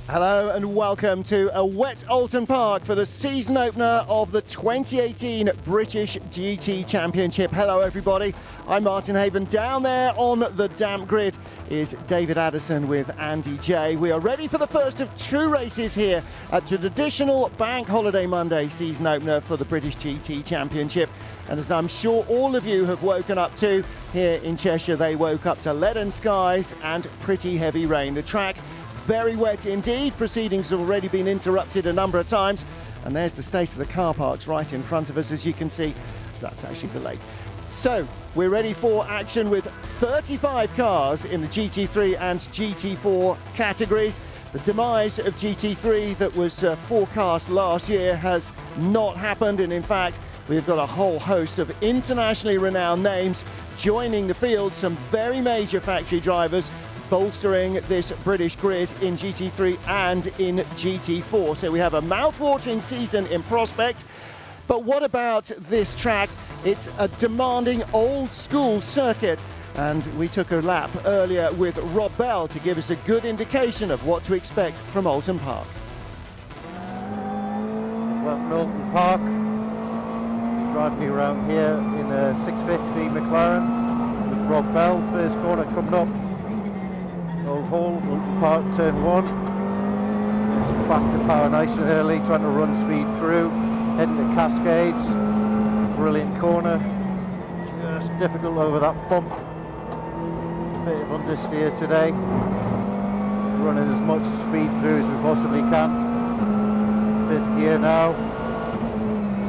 Hello and welcome to a wet Oulton Park for the season opener of the 2018 British GT Championship. Hello everybody, I'm Martin Haven. Down there on the damp grid is David Addison with Andy J. We are ready for the first of two races here at the traditional Bank Holiday Monday season opener for the British GT Championship. And as I'm sure all of you have woken up to, here in Cheshire they woke up to leaden skies and pretty heavy rain. The track very wet indeed. Proceedings have already been interrupted a number of times, and there's the state of the car parks right in front of us. As you can see, that's actually the lake. So we're ready for action with 35 cars in the GT3 and GT4 categories. The demise of GT3 that was forecast last year has not happened, and in fact we've got a whole host of internationally renowned names joining the field, some very major factory drivers bolstering this British grid in GT3 and in GT4. So we have a mouth-watering season in prospect. But what about this track? It's a demanding old-school circuit, and we took a lap earlier with Rob Bell to give us a good indication of what to expect from Oulton Park. Welcome to Oulton Park. Driving me around here in a 650 McLaren with Rob Bell. First corner coming up. Old Hall, Oulton Park, turn one. Just back to power nice and early, trying to run speed through. Heading to Cascades. Brilliant corner. Just difficult over that bump. Bit of understeer today. Running as much speed through as we possibly can. Fifth gear now.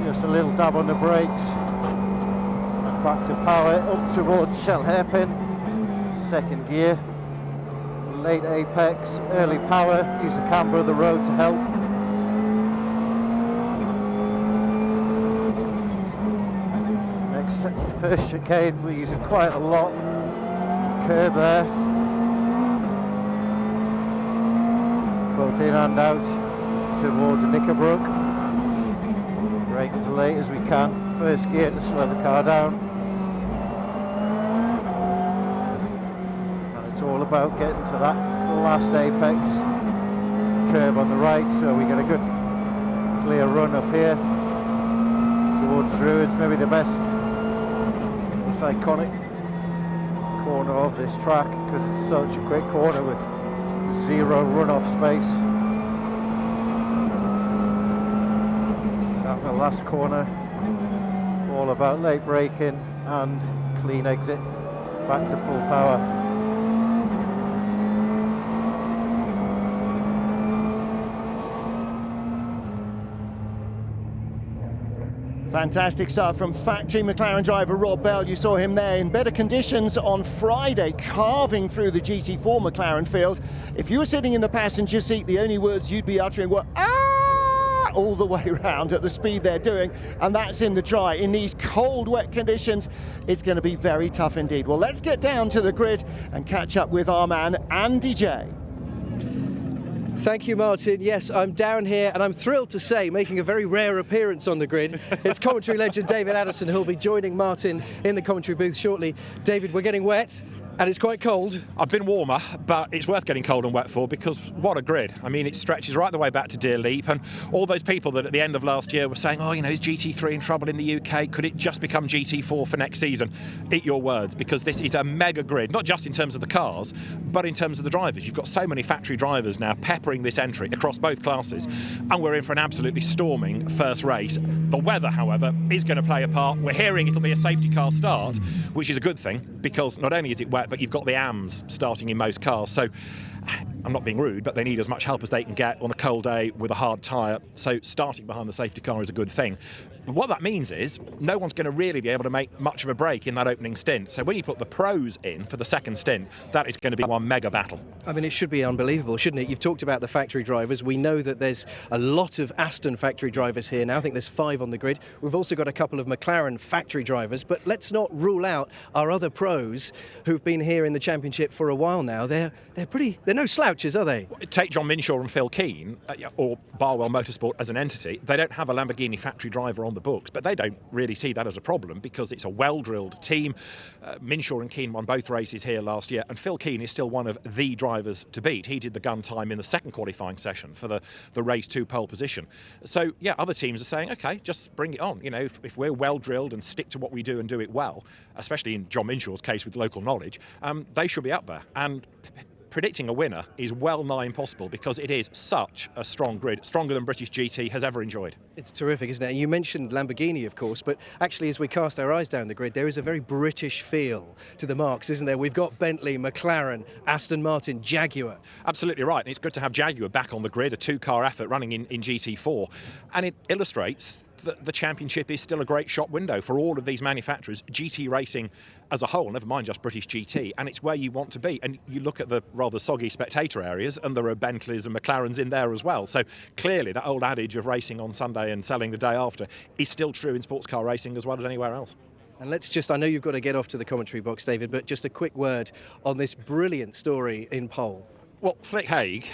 Just a little dab on the brakes. And back to power, up towards Shell Hairpin. Second gear. Late apex, early power, use the camber of the road to help. Next, first chicane, we're using quite a lot. Curb there. Both in and out towards Knickerbrook. Brake as late as we can. First gear to slow the car down. It's all about getting to that last apex curve on the right, so we get a good clear run up here towards Druids, maybe the most iconic corner of this track because it's such a quick corner with zero runoff space. At the last corner, all about late braking and clean exit back to full power. Fantastic start from factory McLaren driver Rob Bell. You saw him there in better conditions on Friday, carving through the GT4 McLaren field. If you were sitting in the passenger seat, the only words you'd be uttering were "ah" all the way around at the speed they're doing, and that's in the dry. In these cold, wet conditions, it's going to be very tough indeed. Well, let's get down to the grid and catch up with our man Andy J. Thank you, Martin. Yes, I'm down here and I'm thrilled to say, making a very rare appearance on the grid, it's commentary legend David Addison who'll be joining Martin in the commentary booth shortly. David, we're getting wet and it's quite cold. I've been warmer, but it's worth getting cold and wet for because what a grid. I mean, it stretches right the way back to Deer Leap, and all those people that at the end of last year were saying, oh, you know, is GT3 in trouble in the UK? Could it just become GT4 for next season? Eat your words, because this is a mega grid, not just in terms of the cars, but in terms of the drivers. You've got so many factory drivers now peppering this entry across both classes, and we're in for an absolutely storming first race. The weather, however, is going to play a part. We're hearing it'll be a safety car start, which is a good thing, because not only is it wet, but you've got the AMs starting in most cars. So I'm not being rude, but they need as much help as they can get on a cold day with a hard tyre. So starting behind the safety car is a good thing. But what that means is no one's going to really be able to make much of a break in that opening stint. So when you put the pros in for the second stint, that is going to be one mega battle. I mean, it should be unbelievable, shouldn't it? You've talked about the factory drivers. We know that there's a lot of Aston factory drivers here now. I think there's 5 on the grid. We've also got a couple of McLaren factory drivers, but let's not rule out our other pros who've been here in the championship for a while now. They're no slouch structures, are they? Take John Minshaw and Phil Keane, or Barwell Motorsport as an entity. They don't have a Lamborghini factory driver on the books, but they don't really see that as a problem because it's a well-drilled team. Minshaw and Keane won both races here last year, and Phil Keane is still one of the drivers to beat. He did the gun time in the second qualifying session for the race 2 pole position. So, yeah, other teams are saying, OK, just bring it on. You know, if we're well-drilled and stick to what we do and do it well, especially in John Minshaw's case with local knowledge, they should be up there. And predicting a winner is well nigh impossible because it is such a strong grid, stronger than British GT has ever enjoyed. It's terrific, isn't it? And you mentioned Lamborghini, of course, but actually as we cast our eyes down the grid, there is a very British feel to the marques, isn't there? We've got Bentley, McLaren, Aston Martin, Jaguar. Absolutely right, and it's good to have Jaguar back on the grid, a 2-car effort running in GT4, and it illustrates that the championship is still a great shop window for all of these manufacturers, GT racing as a whole, never mind just British GT, and it's where you want to be. And you look at the rather soggy spectator areas, and there are Bentleys and McLarens in there as well. So clearly that old adage of racing on Sunday and selling the day after is still true in sports car racing as well as anywhere else. And let's just, I know you've got to get off to the commentary box, David, but just a quick word on this brilliant story in pole. Well, Flick Haig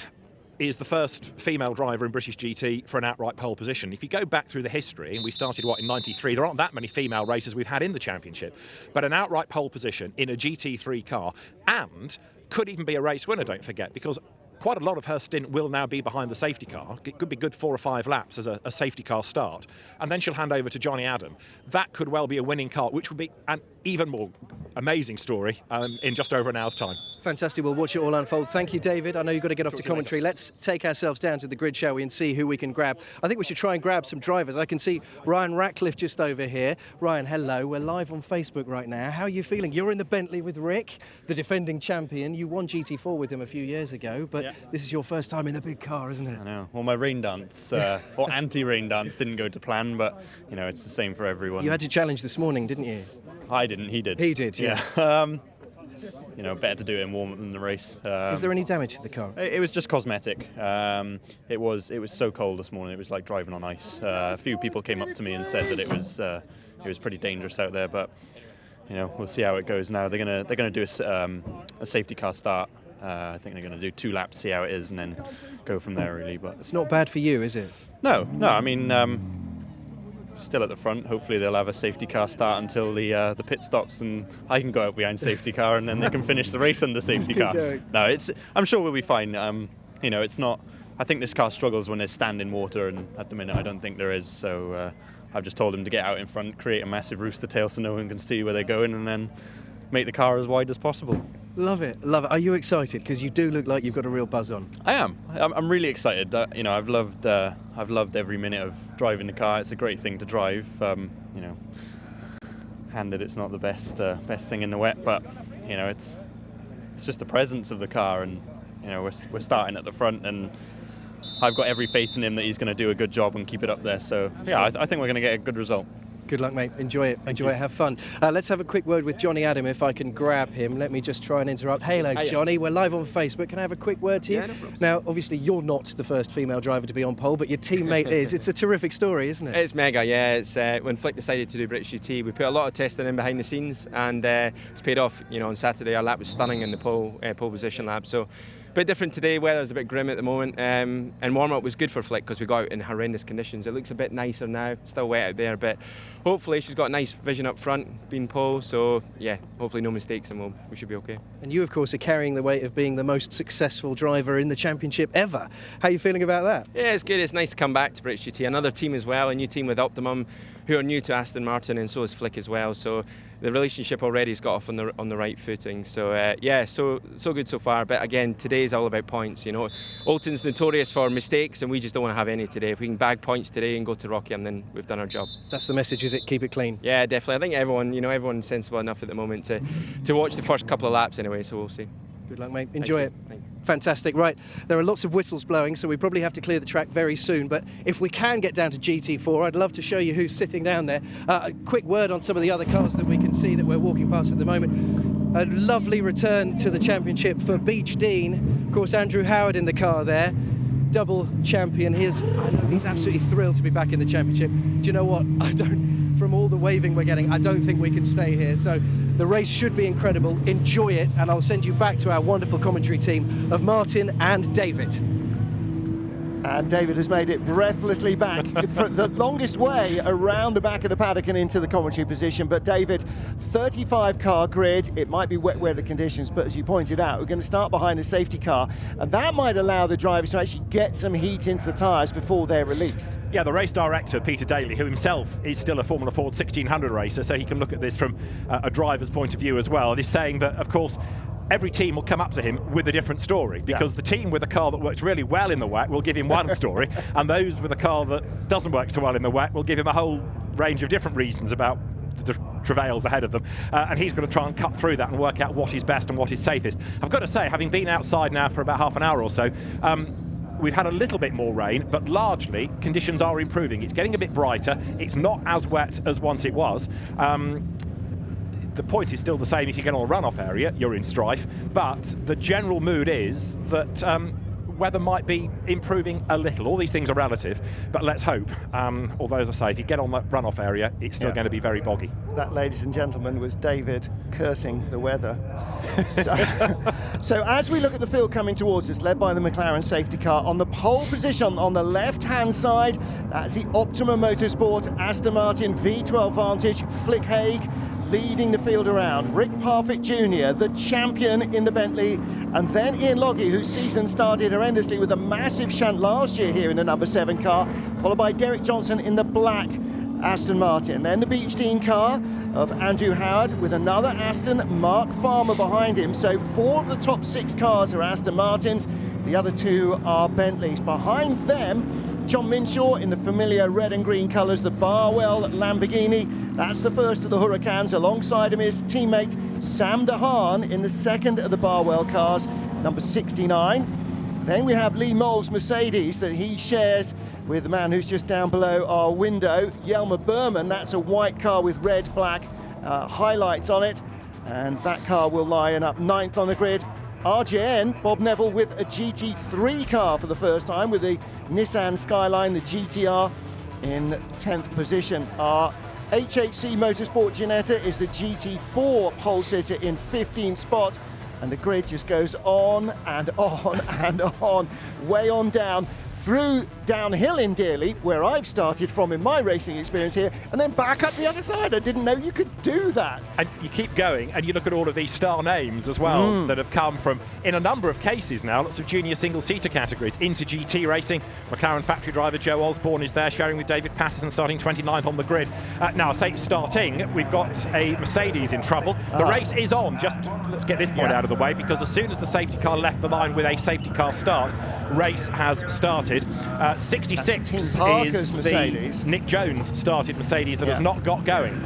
is the first female driver in British GT for an outright pole position. If you go back through the history, and we started, in 93, there aren't that many female racers we've had in the championship, but an outright pole position in a GT3 car, and could even be a race winner, don't forget, because quite a lot of her stint will now be behind the safety car. It could be good 4 or 5 laps as a safety car start, and then she'll hand over to Johnny Adam. That could well be a winning car, which would be an even more amazing story in just over an hour's time. Fantastic, we'll watch it all unfold. Thank you, David. I know you've got to get off to commentary. Let's take ourselves down to the grid, shall we, and see who we can grab. I think we should try and grab some drivers. I can see Ryan Ratcliffe just over here. Ryan, hello. We're live on Facebook right now. How are you feeling? You're in the Bentley with Rick, the defending champion. You won GT4 with him a few years ago, but this is your first time in the big car, isn't it? I know. Well, my rain dance, or anti-rain dance, didn't go to plan, but, you know, it's the same for everyone. You had your challenge this morning, didn't you? I didn't, he did. He did, yeah. You know, better to do it in warm-up than the race. Is there any damage to the car? It was just cosmetic. It was so cold this morning. It was like driving on ice. A few people came up to me and said that it was pretty dangerous out there. But you know, we'll see how it goes now. They're gonna do a safety car start. I think they're going to do 2 laps, see how it is, and then go from there. Really, but it's not bad for you, is it? No. I mean, still at the front. Hopefully they'll have a safety car start until the pit stops, and I can go out behind safety car, and then they can finish the race under safety car. No, I'm sure we'll be fine. You know, it's not. I think this car struggles when there's standing water, and at the minute I don't think there is. So I've just told them to get out in front, create a massive rooster tail so no one can see where they're going, and then make the car as wide as possible. Love it, love it. Are you excited? Because you do look like you've got a real buzz on. I am. I'm really excited. You know, I've loved every minute of driving the car. It's a great thing to drive. You know, handed, it's not the best thing in the wet, but you know, it's just the presence of the car, and you know, we're starting at the front, and I've got every faith in him that he's going to do a good job and keep it up there. So yeah, I think we're going to get a good result. Good luck, mate. Enjoy it. Enjoy it. Have fun. Let's have a quick word with Johnny Adam, if I can grab him. Let me just try and interrupt. Hello, Johnny. We're live on Facebook. Can I have a quick word to you? Yeah, no problem. Now, obviously, you're not the first female driver to be on pole, but your teammate is. It's a terrific story, isn't it? It's mega, yeah. It's when Flick decided to do British GT, we put a lot of testing in behind the scenes, and it's paid off. You know, on Saturday our lap was stunning in the pole position lap. So. A bit different today, weather's a bit grim at the moment, and warm-up was good for Flick because we got out in horrendous conditions. It looks a bit nicer now, still wet out there, but hopefully she's got nice vision up front, being pole, so yeah, hopefully no mistakes and we should be okay. And you, of course, are carrying the weight of being the most successful driver in the championship ever. How are you feeling about that? Yeah, it's good. It's nice to come back to British GT. Another team as well, a new team with Optimum, who are new to Aston Martin, and so is Flick as well. So the relationship already has got off on the right footing. So yeah, so good so far. But again, today is all about points. You know, Oulton's notorious for mistakes, and we just don't want to have any today. If we can bag points today and go to Rockingham, then we've done our job. That's the message, is it? Keep it clean. Yeah, definitely. I think everyone's sensible enough at the moment to watch the first couple of laps anyway. So we'll see. Good luck, mate. Enjoy it. Fantastic. Right, there are lots of whistles blowing, so we probably have to clear the track very soon, but if we can get down to GT4, I'd love to show you who's sitting down there. A quick word on some of the other cars that we can see that we're walking past at the moment. A lovely return to the championship for Beach Dean. Of course, Andrew Howard in the car there, double champion. I know he's absolutely thrilled to be back in the championship. Do you know what? From all the waving we're getting, I don't think we can stay here. So The race should be incredible. Enjoy it, and I'll send you back to our wonderful commentary team of Martin and David. And David has made it breathlessly back for the longest way around the back of the paddock and into the commentary position. But David, 35 car grid, it might be wet weather conditions, but as you pointed out, we're going to start behind the safety car, and that might allow the drivers to actually get some heat into the tyres before they're released. Yeah, the race director, Peter Daly, who himself is still a Formula Ford 1600 racer, so he can look at this from a driver's point of view as well, and he's saying that, of course, every team will come up to him with a different story, because the team with a car that works really well in the wet will give him one story, and those with a car that doesn't work so well in the wet will give him a whole range of different reasons about the travails ahead of them, and he's going to try and cut through that and work out what is best and what is safest. I've got to say, having been outside now for about half an hour or so, we've had a little bit more rain, but largely conditions are improving. It's getting a bit brighter. It's not as wet as once it was. The point is still the same. If you get on a runoff area, you're in strife, but the general mood is that weather might be improving a little. All these things are relative, but let's hope. Although, as I say, if you get on that runoff area, it's still going to be very boggy. That, ladies and gentlemen, was David cursing the weather. So as we look at the field coming towards us, led by the McLaren safety car, on the pole position on the left-hand side, that's the Optima Motorsport Aston Martin V12 Vantage, Flick Haig leading the field around. Rick Parfitt Jr., the champion in the Bentley, and then Ian Logie, whose season started horrendously with a massive shunt last year here in the number 7 car, followed by Derek Johnson in the black Aston Martin. Then the Beach Dean car of Andrew Howard with another Aston, Mark Farmer behind him. So 4 of the top 6 cars are Aston Martins, the other 2 are Bentleys. Behind them, John Minshaw in the familiar red and green colours, the Barwell Lamborghini. That's the first of the Hurricanes. Alongside him is teammate Sam DeHaan in the second of the Barwell cars, number 69. Then we have Lee Moll's Mercedes that he shares with the man who's just down below our window, Yelmer Berman. That's a white car with red, black highlights on it, and that car will line up 9th on the grid. RJN, Bob Neville, with a GT3 car for the first time with the Nissan Skyline, the GTR, in 10th position. Our HHC Motorsport Ginetta is the GT4 pole sitter in 15th spot, and the grid just goes on and on and on, way on down, through downhill in Dearly, where I've started from in my racing experience here, and then back up the other side. I didn't know you could do that. And you keep going, and you look at all of these star names as well that have come from, in a number of cases now, lots of junior single-seater categories into GT racing. McLaren factory driver Joe Osborne is there, sharing with David Patterson, starting 29th on the grid. Now, I say starting, we've got a Mercedes in trouble. The race is on. Just let's get this point out of the way, because as soon as the safety car left the line with a safety car start, race has started. 66 is the Nick Jones started Mercedes that has not got going.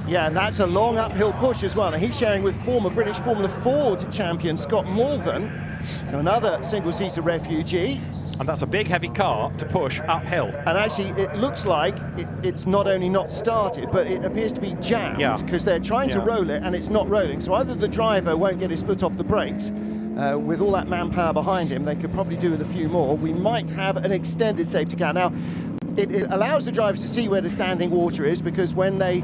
Yeah, and that's a long uphill push as well. And he's sharing with former British Formula Ford champion Scott Malvern. So another single-seater refugee. And that's a big, heavy car to push uphill. And actually, it looks like it's not only not started, but it appears to be jammed, because they're trying to roll it and it's not rolling. So either the driver won't get his foot off the brakes, with all that manpower behind him, they could probably do with a few more. We might have an extended safety car. Now, it allows the drivers to see where the standing water is, because when they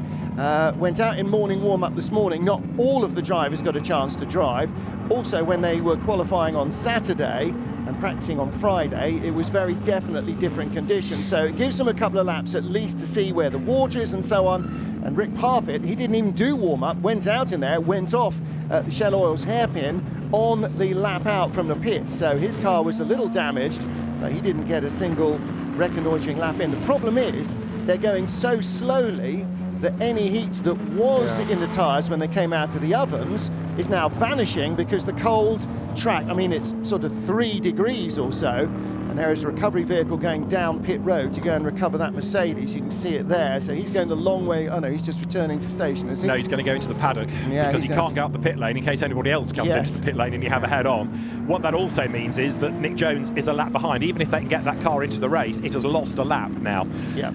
went out in morning warm-up this morning, not all of the drivers got a chance to drive. Also, when they were qualifying on Saturday and practicing on Friday, it was very definitely different conditions. So it gives them a couple of laps at least to see where the water is and so on. And Rick Parfitt, he didn't even do warm-up, went out in there, went off the Shell Oil's hairpin on the lap out from the pit. So his car was a little damaged, but he didn't get a single reconnoitering lap in. The problem is they're going so slowly that any heat that was in the tyres when they came out of the ovens is now vanishing, because the cold track, I mean, it's sort of 3 degrees or so, and there is a recovery vehicle going down pit road to go and recover that Mercedes. You can see it there. So he's going the long way. Oh no, he's just returning to station, is he? No, he's going to go into the paddock, because he can't go up the pit lane in case anybody else comes into the pit lane and you have a head on. What that also means is that Nick Jones is a lap behind. Even if they can get that car into the race, it has lost a lap now.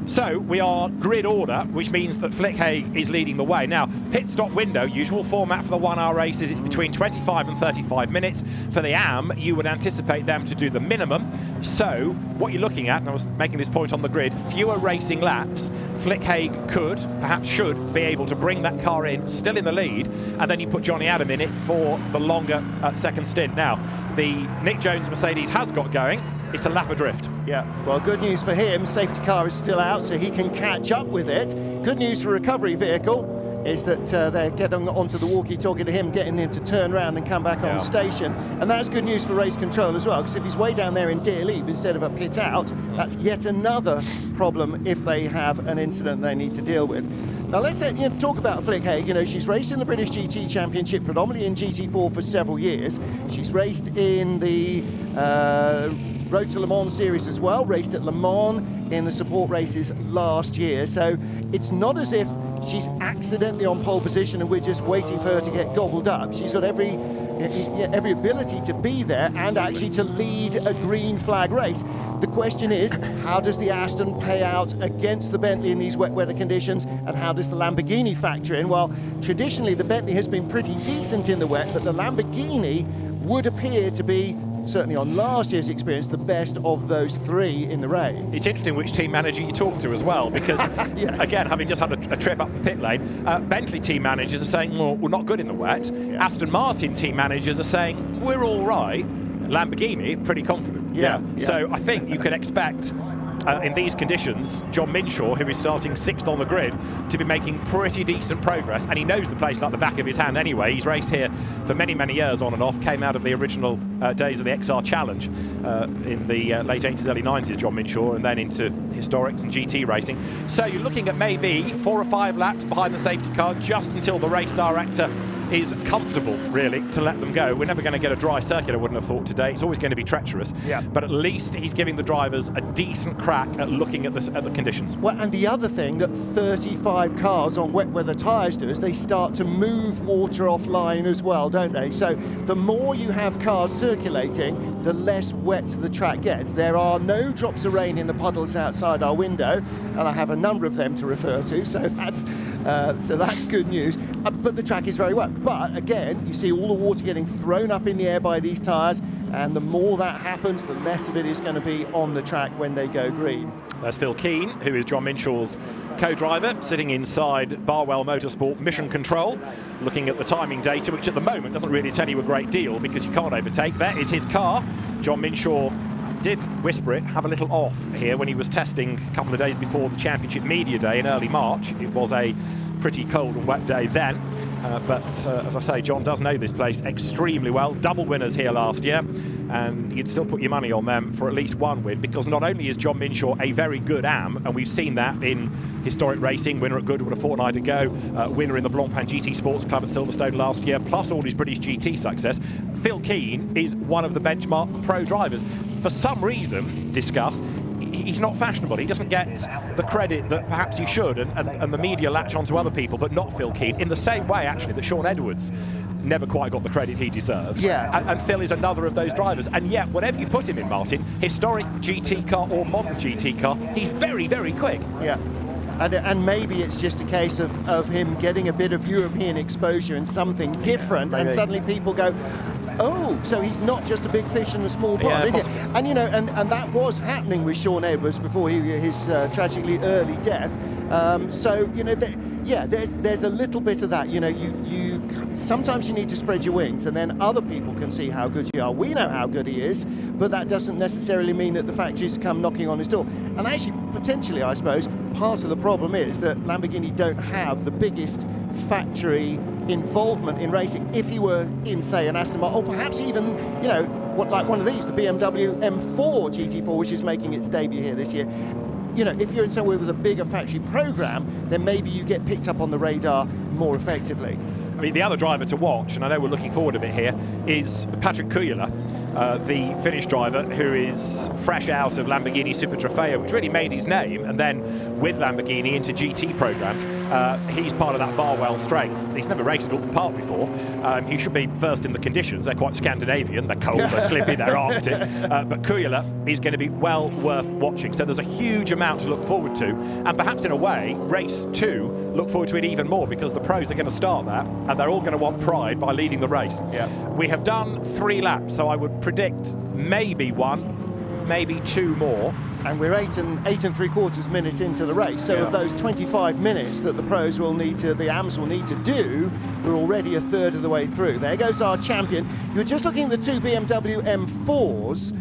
So we are grid order, which means that Flick Haig is leading the way. Now, pit stop window, usual format for the 1 hour races, it's between 25 and 35 minutes. For the AM, you would anticipate them to do the minimum, So what you're looking at, and I was making this point on the grid, fewer racing laps. Flick Haig could, perhaps should, be able to bring that car in, still in the lead, and then you put Johnny Adam in it for the longer second stint. Now, the Nick Jones Mercedes has got going. It's a lap adrift. Yeah, well, good news for him. Safety car is still out, so he can catch up with it. Good news for recovery vehicle is that they're getting onto the walkie-talkie to him, getting him to turn around and come back on station. And that's good news for race control as well, because if he's way down there in Deer Leap instead of a pit out, that's yet another problem if they have an incident they need to deal with. Now let's talk about Flick Haig. She's raced in the British GT Championship, predominantly in GT4 for several years. She's raced in the Road to Le Mans series as well, raced at Le Mans in the support races last year. So it's not as if she's accidentally on pole position and we're just waiting for her to get gobbled up. She's got every ability to be there and actually to lead a green flag race. The question is, how does the Aston pay out against the Bentley in these wet weather conditions, and how does the Lamborghini factor in? Well, traditionally the Bentley has been pretty decent in the wet, but the Lamborghini would appear to be, certainly on last year's experience, the best of those three in the rain. It's interesting which team manager you talk to as well, because yes. Again, having just had a trip up the pit lane, Bentley team managers are saying, well, we're not good in the wet. Yeah. Aston Martin team managers are saying, we're all right. Lamborghini, pretty confident. Yeah. So I think you can expect in these conditions, John Minshaw, who is starting 6th on the grid, to be making pretty decent progress, and he knows the place like the back of his hand anyway. He's raced here for many, many years on and off, came out of the original days of the XR Challenge in the late 80s, early 90s, John Minshaw, and then into historics and GT racing. So you're looking at maybe 4 or 5 laps behind the safety car just until the race director is comfortable, really, to let them go. We're never going to get a dry circuit, I wouldn't have thought, today. It's always going to be treacherous. Yeah. But at least he's giving the drivers a decent crack at looking at the conditions. Well, and the other thing that 35 cars on wet weather tyres do is they start to move water offline as well, don't they? So the more you have cars circulating, the less wet the track gets. There are no drops of rain in the puddles outside our window, and I have a number of them to refer to, so that's good news. But the track is very wet. But again, you see all the water getting thrown up in the air by these tyres, and the more that happens, the less of it is going to be on the track when they go green. There's Phil Keane, who is John Minshaw's co-driver, sitting inside Barwell Motorsport Mission Control, looking at the timing data, which at the moment doesn't really tell you a great deal because you can't overtake. That is his car. John Minshaw did whisper it, have a little off here when he was testing a couple of days before the Championship Media Day in early March. It was a pretty cold and wet day then. But as I say, John does know this place extremely well. Double winners here last year, and you'd still put your money on them for at least one win, because not only is John Minshaw a very good AM, and we've seen that in historic racing, winner at Goodwood a fortnight ago, winner in the Blancpain GT Sports Club at Silverstone last year, plus all his British GT success. Phil Keane is one of the benchmark pro drivers. For some reason, discuss, he's not fashionable. He doesn't get the credit that perhaps he should, and the media latch onto other people, but not Phil Keane, in the same way, actually, that Sean Edwards never quite got the credit he deserved. Yeah. And Phil is another of those drivers. And yet, whatever you put him in, Martin, historic GT car or modern GT car, he's very, very quick. Yeah. And maybe it's just a case of him getting a bit of European exposure and something different, and suddenly people go, oh, so he's not just a big fish in a small pond, is it? And and that was happening with Sean Edwards before his tragically early death. There's a little bit of that. You sometimes you need to spread your wings, and then other people can see how good you are. We know how good he is, but that doesn't necessarily mean that the factories come knocking on his door. And actually, potentially, I suppose, part of the problem is that Lamborghini don't have the biggest factory involvement in racing. If he were in, say, an Aston Martin, or perhaps even, like one of these, the BMW M4 GT4, which is making its debut here this year. If you're in somewhere with a bigger factory program, then maybe you get picked up on the radar more effectively. I mean, the other driver to watch, and I know we're looking forward a bit here, is Patrick Kujala, the Finnish driver who is fresh out of Lamborghini Super Trofeo, which really made his name, and then with Lamborghini into GT programs. He's part of that Barwell strength. He's never raced at Oulton Park before. He should be first in the conditions. They're quite Scandinavian. They're cold, they're slippy, they're Arctic. But Kujala is going to be well worth watching. So there's a huge amount to look forward to. And perhaps in a way, race 2, look forward to it even more, because the pros are going to start that, and they're all going to want pride by leading the race. Yeah. We have done 3 laps, so I would predict maybe 1, maybe 2 more. And we're 8 3/4 minutes into the race. So of those 25 minutes that the pros will need to, the AMs will need to do, we're already a third of the way through. There goes our champion. You were just looking at the 2 BMW M4s.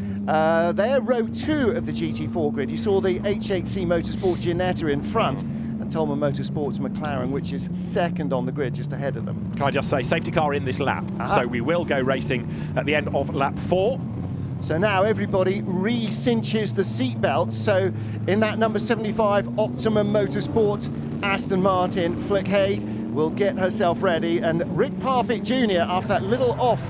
They're row 2 of the GT4 grid. You saw the H8C Motorsport Ginetta in front, and Tolman Motorsports McLaren, which is second on the grid, just ahead of them. Can I just say, safety car in this lap. So we will go racing at the end of lap 4. So now everybody re-cinches the seatbelts. So in that number 75 Optimum Motorsport Aston Martin, Flick Haig will get herself ready. And Rick Parfitt Jr., after that little off,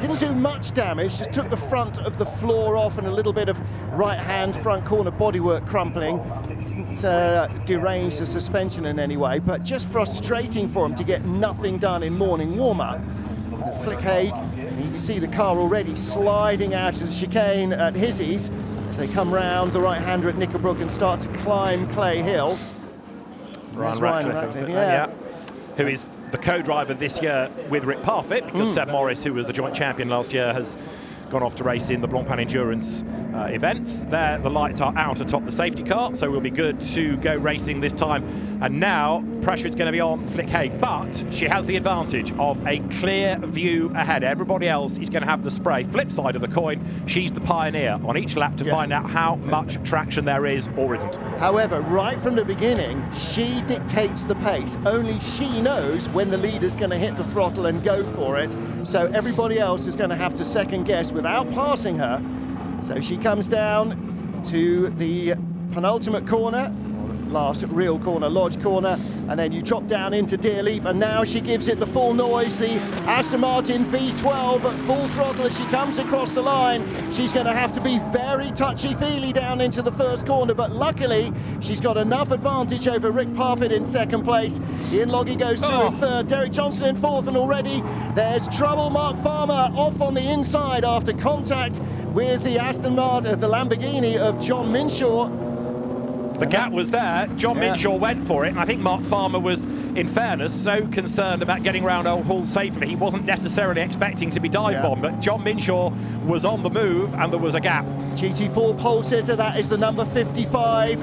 didn't do much damage, just took the front of the floor off and a little bit of right-hand front corner bodywork crumpling. Didn't derange the suspension in any way, but just frustrating for him to get nothing done in morning warm-up. Flick Haig, you can see the car already sliding out of the chicane at Hizzies as they come round the right-hander at Nickelbrook and start to climb Clay Hill. Ryan Ratcliffe, who is the co-driver this year with Rick Parfitt, because Seb Morris, who was the joint champion last year, has gone off to race in the Blancpain Endurance events. There, the lights are out atop the safety car, so we'll be good to go racing this time. And now, pressure is going to be on Flick Haig, but she has the advantage of a clear view ahead. Everybody else is going to have the spray. Flip side of the coin, she's the pioneer on each lap to find out how much traction there is or isn't. However, right from the beginning, she dictates the pace. Only she knows when the leader's going to hit the throttle and go for it. So everybody else is going to have to second guess without passing her. So she comes down to the penultimate corner, or the last real corner, Lodge corner, and then you drop down into Deer Leap, and now she gives it the full noise. The Aston Martin V12 at full throttle as she comes across the line. She's going to have to be very touchy-feely down into the first corner, but luckily she's got enough advantage over Rick Parfitt in second place. Ian Loggy goes through in third, Derek Johnson in fourth, and already there's trouble. Mark Farmer off on the inside after contact with the Aston Martin, the Lamborghini of John Minshaw. The gap was there. John Minshaw went for it, and I think Mark Farmer was, in fairness, so concerned about getting round Old Hall safely. He wasn't necessarily expecting to be dive-bombed, but John Minshaw was on the move, and there was a gap. GT4 pole sitter, that is the number 55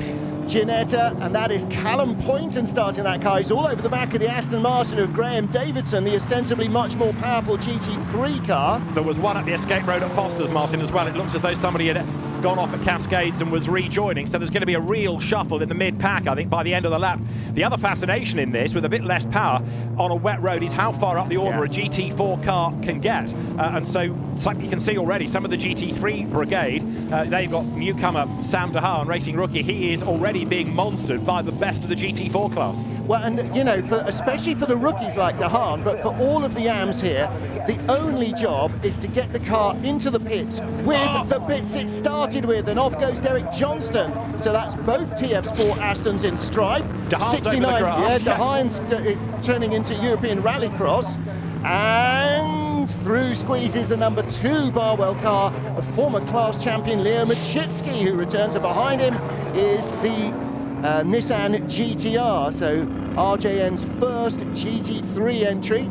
Ginetta, and that is Callum Poynton starting that car. He's all over the back of the Aston Martin of Graham Davidson, the ostensibly much more powerful GT3 car. There was one at the escape road at Foster's, Martin, as well. It looks as though somebody had gone off at Cascades and was rejoining, so there's going to be a real shuffle in the mid-pack, I think, by the end of the lap. The other fascination in this, with a bit less power on a wet road, is how far up the order a GT4 car can get. And so you can see already, some of the GT3 brigade, they've got newcomer Sam DeHaan, racing rookie. He is already being monstered by the best of the GT4 class. Well, and you know, especially for the rookies like DeHaan, but for all of the AMs here, the only job is to get the car into the pits with the bits it started with, and off goes Derek Johnston. So that's both TF Sport Astons in strife. DeHaan's 69, DeHaan's turning into European Rallycross, and through squeezes the number 2 Barwell car of former class champion Leo Machitsky, who returns, and behind him is the Nissan GTR, so RJN's first GT3 entry.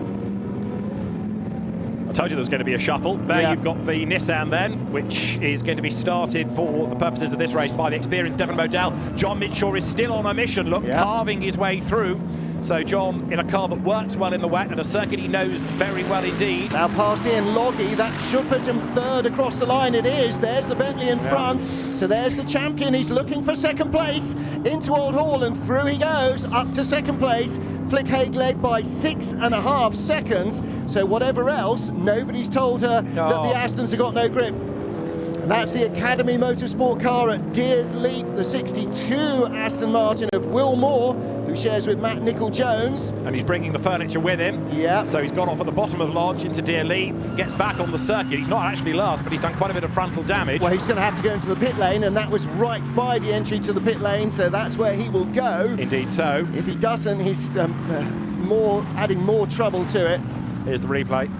I told you there was going to be a shuffle. There you've got the Nissan then, which is going to be started for the purposes of this race by the experienced Devon Modell. John Minshaw is still on a mission, carving his way through. So John in a car that works well in the wet and a circuit he knows very well indeed. Now past Ian Loggy, that should put him third across the line. It is. There's the Bentley in front. So there's the champion. He's looking for second place into Old Hall, and through he goes up to second place. Flick Haig led by 6.5 seconds. So whatever else, nobody's told her that the Astons have got no grip. And that's the Academy Motorsport car at Deers Leap, the 62 Aston Martin of Will Moore, who shares with Matt Nicol-Jones. And he's bringing the furniture with him. Yeah. So he's gone off at the bottom of the Lodge into Deer Leap, gets back on the circuit. He's not actually last, but he's done quite a bit of frontal damage. Well, he's going to have to go into the pit lane, and that was right by the entry to the pit lane, so that's where he will go. Indeed so. If he doesn't, he's adding more trouble to it. Here's the replay.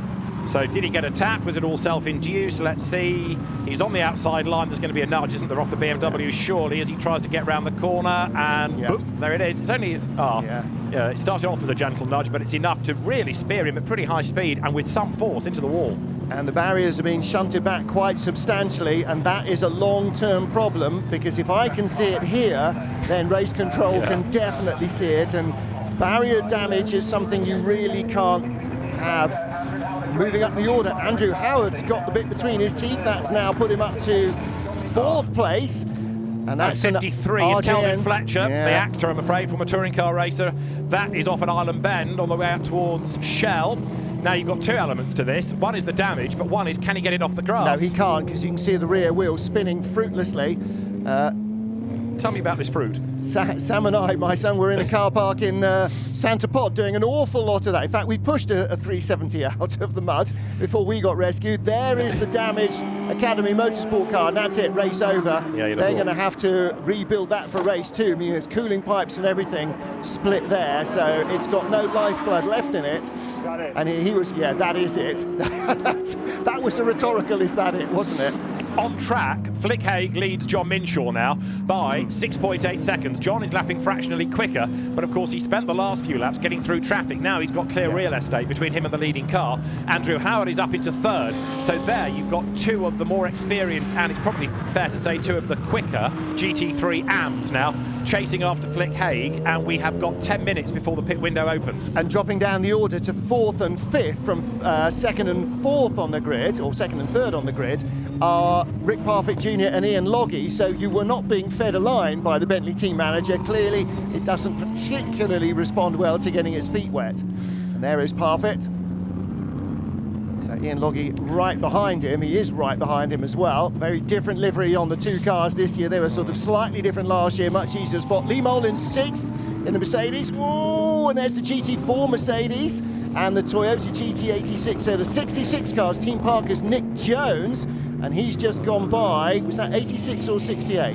So did he get a tap? Was it all self-induced? Let's see. He's on the outside line. There's going to be a nudge, isn't there, off the BMW, surely, as he tries to get round the corner, and boop, there it is. It's only, it started off as a gentle nudge, but it's enough to really spear him at pretty high speed and with some force into the wall. And the barriers are being shunted back quite substantially, and that is a long-term problem, because if I can see it here, then race control can definitely see it, and barrier damage is something you really can't have. Moving up the order, Andrew Howard's got the bit between his teeth. That's now put him up to 4th place. And that's 53 is Kelvin Fletcher, the actor, I'm afraid, from a touring car racer. That is off at Island Bend on the way out towards Shell. Now you've got 2 elements to this. One is the damage, but one is, can he get it off the grass? No, he can't, because you can see the rear wheel spinning fruitlessly. Tell me about this fruit. Sam and I, my son, were in a car park in Santa Pod doing an awful lot of that. In fact, we pushed a 370 out of the mud before we got rescued. There is the damaged Academy Motorsport car, and that's it, race over. Yeah, they're going to have to rebuild that for race 2. I mean, there's cooling pipes and everything split there, so it's got no lifeblood left in it. Got it. And he was, yeah, that is it. that was a rhetorical, is that it, wasn't it? On track, Flick Haig leads John Minshaw now by 6.8 seconds. John is lapping fractionally quicker, but of course he spent the last few laps getting through traffic. Now he's got clear real estate between him and the leading car. Andrew Howard is up into 3rd. So there you've got 2 of the more experienced, and it's probably fair to say 2 of the quicker GT3 AMs now, chasing after Flick Haig, and we have got 10 minutes before the pit window opens. And dropping down the order to 4th and 5th from 2nd and 4th on the grid, or 2nd and 3rd on the grid, are Rick Parfitt Jr. and Ian Logie. So you were not being fed a line by the Bentley team manager. Clearly, it doesn't particularly respond well to getting its feet wet. And there is Parfitt. So Ian Logie right behind him. He is right behind him as well. Very different livery on the 2 cars this year. They were sort of slightly different last year, much easier to spot. Lee Molin's 6th in the Mercedes. Oh, and there's the GT4 Mercedes and the Toyota GT86. So the 66 cars, Team Parker's Nick Jones, and he's just gone by, was that 86 or 68?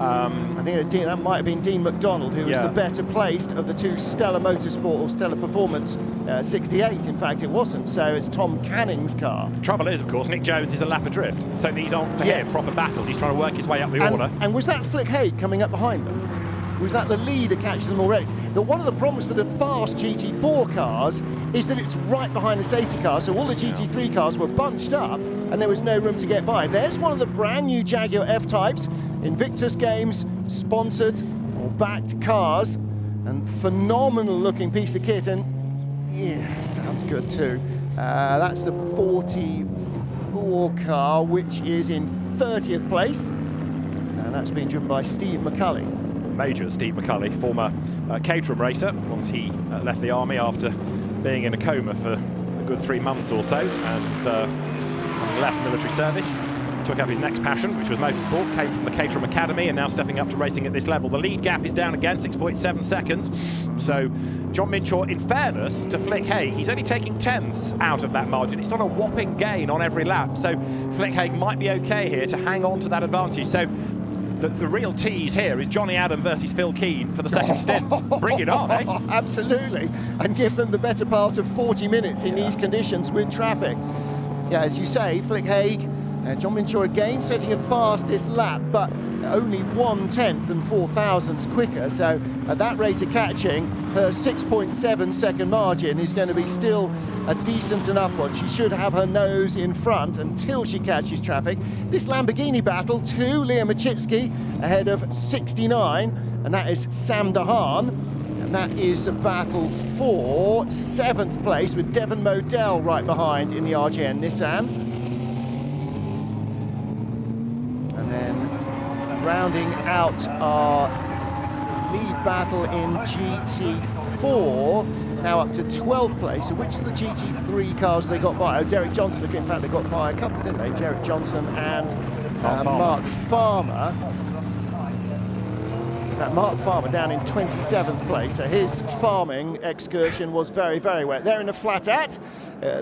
I think that might have been Dean McDonald, who was the better placed of the 2 Stella Motorsport or Stella Performance 68. In fact, it wasn't. So it's Tom Canning's car. The trouble is, of course, Nick Jones is a lap adrift. So these aren't for him proper battles. He's trying to work his way up the order. And was that Flick Haig coming up behind them? Was that the leader catching them already? But one of the problems for the fast GT4 cars is that it's right behind the safety car, so all the GT3 cars were bunched up and there was no room to get by. There's one of the brand new Jaguar F-Types, Invictus Games sponsored or backed cars, and phenomenal looking piece of kit, and yeah, sounds good too. That's the 44 car, which is in 30th place, and that's been driven by Steve McCulley. Major Steve McCulley, former Caterham racer, once he left the army after being in a coma for a good 3 months or so, and having left military service, took up his next passion, which was motorsport, came from the Caterham Academy and now stepping up to racing at this level. The lead gap is down again, 6.7 seconds. So John Minshaw, in fairness to Flick Haig, he's only taking 10ths out of that margin. It's not a whopping gain on every lap, so Flick Haig might be okay here to hang on to that advantage. So the real tease here is Johnny Adam versus Phil Keane for the second stint. Bring it on, eh? Absolutely, and give them the better part of 40 minutes in these conditions with traffic. Yeah, as you say, Flick Haig, John Minshaw again setting a fastest lap, but only 1/10 and 4/1000ths quicker. So at that rate of catching, her 6.7 second margin is going to be still a decent enough one. She should have her nose in front until she catches traffic. This Lamborghini battle, 2, Leah Machitsky ahead of 69, and that is Sam Dahan. And that is a battle for 7th place with Devon Modell right behind in the RJN Nissan. And then rounding out our lead battle in GT4, now up to 12th place. So which of the GT3 cars they got by? Oh, Derek Johnson, in fact they got by a couple, didn't they? Derek Johnson and Mark Farmer. Mark Farmer down in 27th place, so his farming excursion was very, very wet. There in the flat at,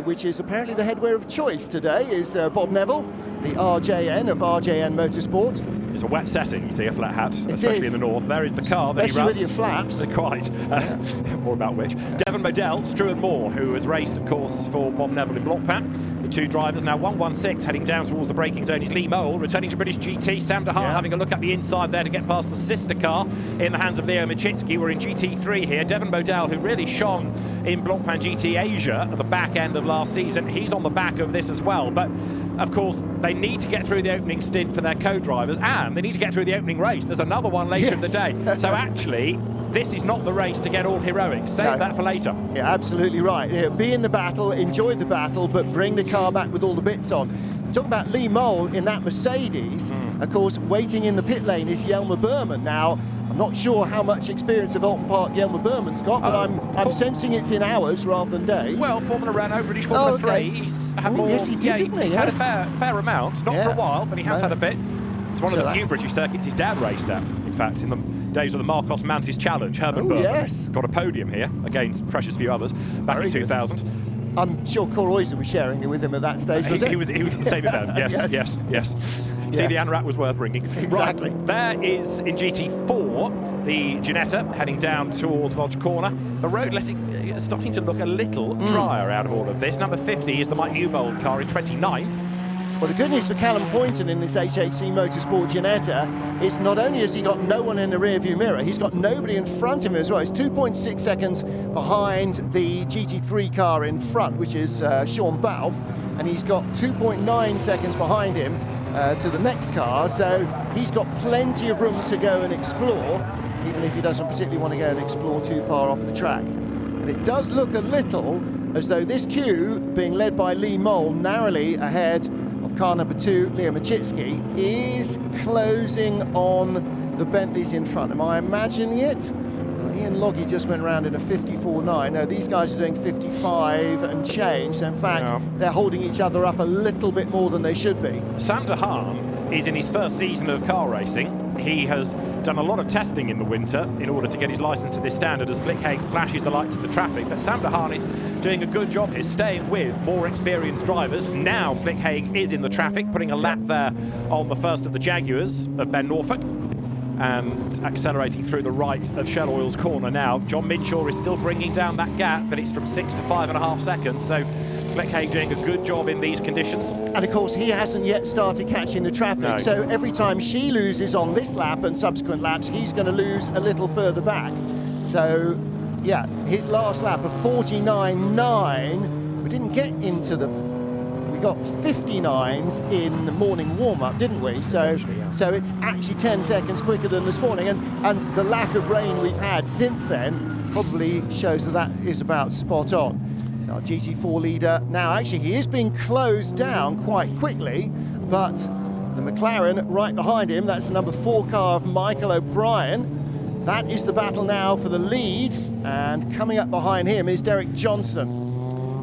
which is apparently the headwear of choice today, is Bob Neville, the RJN of RJN Motorsport. It's a wet setting, you see, a flat hat, especially in the north. There is the car that especially he runs. with your flaps. Quite. More about which. Devon Modell, Struan Moore, who has raced, of course, for Bob Neville in Blockpat. The two drivers now 116 heading down towards the braking zone is Lee Mole, returning to British GT. Sam DeHaan having a look at the inside there to get past the sister car in the hands of Leo Machitsky. We're in GT3 here. Devon Modell, who really shone in Blockpan GT Asia at the back end of last season, he's on the back of this as well. But of course, they need to get through the opening stint for their co-drivers, and they need to get through the opening race. There's another one later in the day. So actually, this is not the race to get all heroics. Save that for later. Yeah, absolutely right. Yeah, be in the battle, enjoy the battle, but bring the car back with all the bits on. Talking about Lee Mole in that Mercedes, of course, waiting in the pit lane is Jelmer Berman. Now, I'm not sure how much experience of Oulton Park Jelmer Berman's got, but I'm sensing it's in hours rather than days. Well, Formula Renault, British Formula 3, he's had more. Yes, he did, didn't he? He's had a fair amount, not for a while, but he has had a bit. It's one of the few British circuits his dad raced at, in fact, in the days of the Marcos Mantis Challenge. Herman Berman got a podium here against precious few others back in 2000. I'm sure Coroyza was sharing it with him at that stage, was it? He was at the same event, yes. See, the Anorak was worth bringing. Exactly. Right, there is, in GT4, the Ginetta heading down towards Lodge Corner. The road starting to look a little drier out of all of this. Number 50 is the Mike Newbold car in 29th. Well, the good news for Callum Poynton in this HHC Motorsport Ginetta is not only has he got no one in the rearview mirror, he's got nobody in front of him as well. He's 2.6 seconds behind the GT3 car in front, which is Sean Balfe, and he's got 2.9 seconds behind him to the next car, so he's got plenty of room to go and explore, even if he doesn't particularly want to go and explore too far off the track. And it does look a little as though this queue, being led by Lee Mole, narrowly ahead of car number 2, Leo Machitsky, is closing on the Bentleys in front. Am I imagining it? Well, Ian Loggy just went round in a 54.9. No, these guys are doing 55 and change. So in fact, they're holding each other up a little bit more than they should be. Sam DeHaan is in his first season of car racing. He has done a lot of testing in the winter in order to get his licence to this standard as Flick Haig flashes the lights of the traffic. But Sam DeHaan is doing a good job here, staying with more experienced drivers. Now Flick Haig is in the traffic, putting a lap there on the first of the Jaguars of Ben Norfolk, and accelerating through the right of Shell Oil's corner now. John Minshaw is still bringing down that gap, but it's from 6 to 5.5 seconds. So Flick Haig doing a good job in these conditions. And of course, he hasn't yet started catching the traffic. So every time she loses on this lap and subsequent laps, he's going to lose a little further back. So yeah, his last lap of 49.9, we didn't get into the, we got 59s in the morning warm-up, didn't we? So it's actually 10 seconds quicker than this morning, and the lack of rain we've had since then probably shows that is about spot on. So our GT4 leader now, actually he is being closed down quite quickly, but the McLaren right behind him, that's the number 4 car of Michael O'Brien. That is the battle now for the lead, and coming up behind him is Derek Johnson.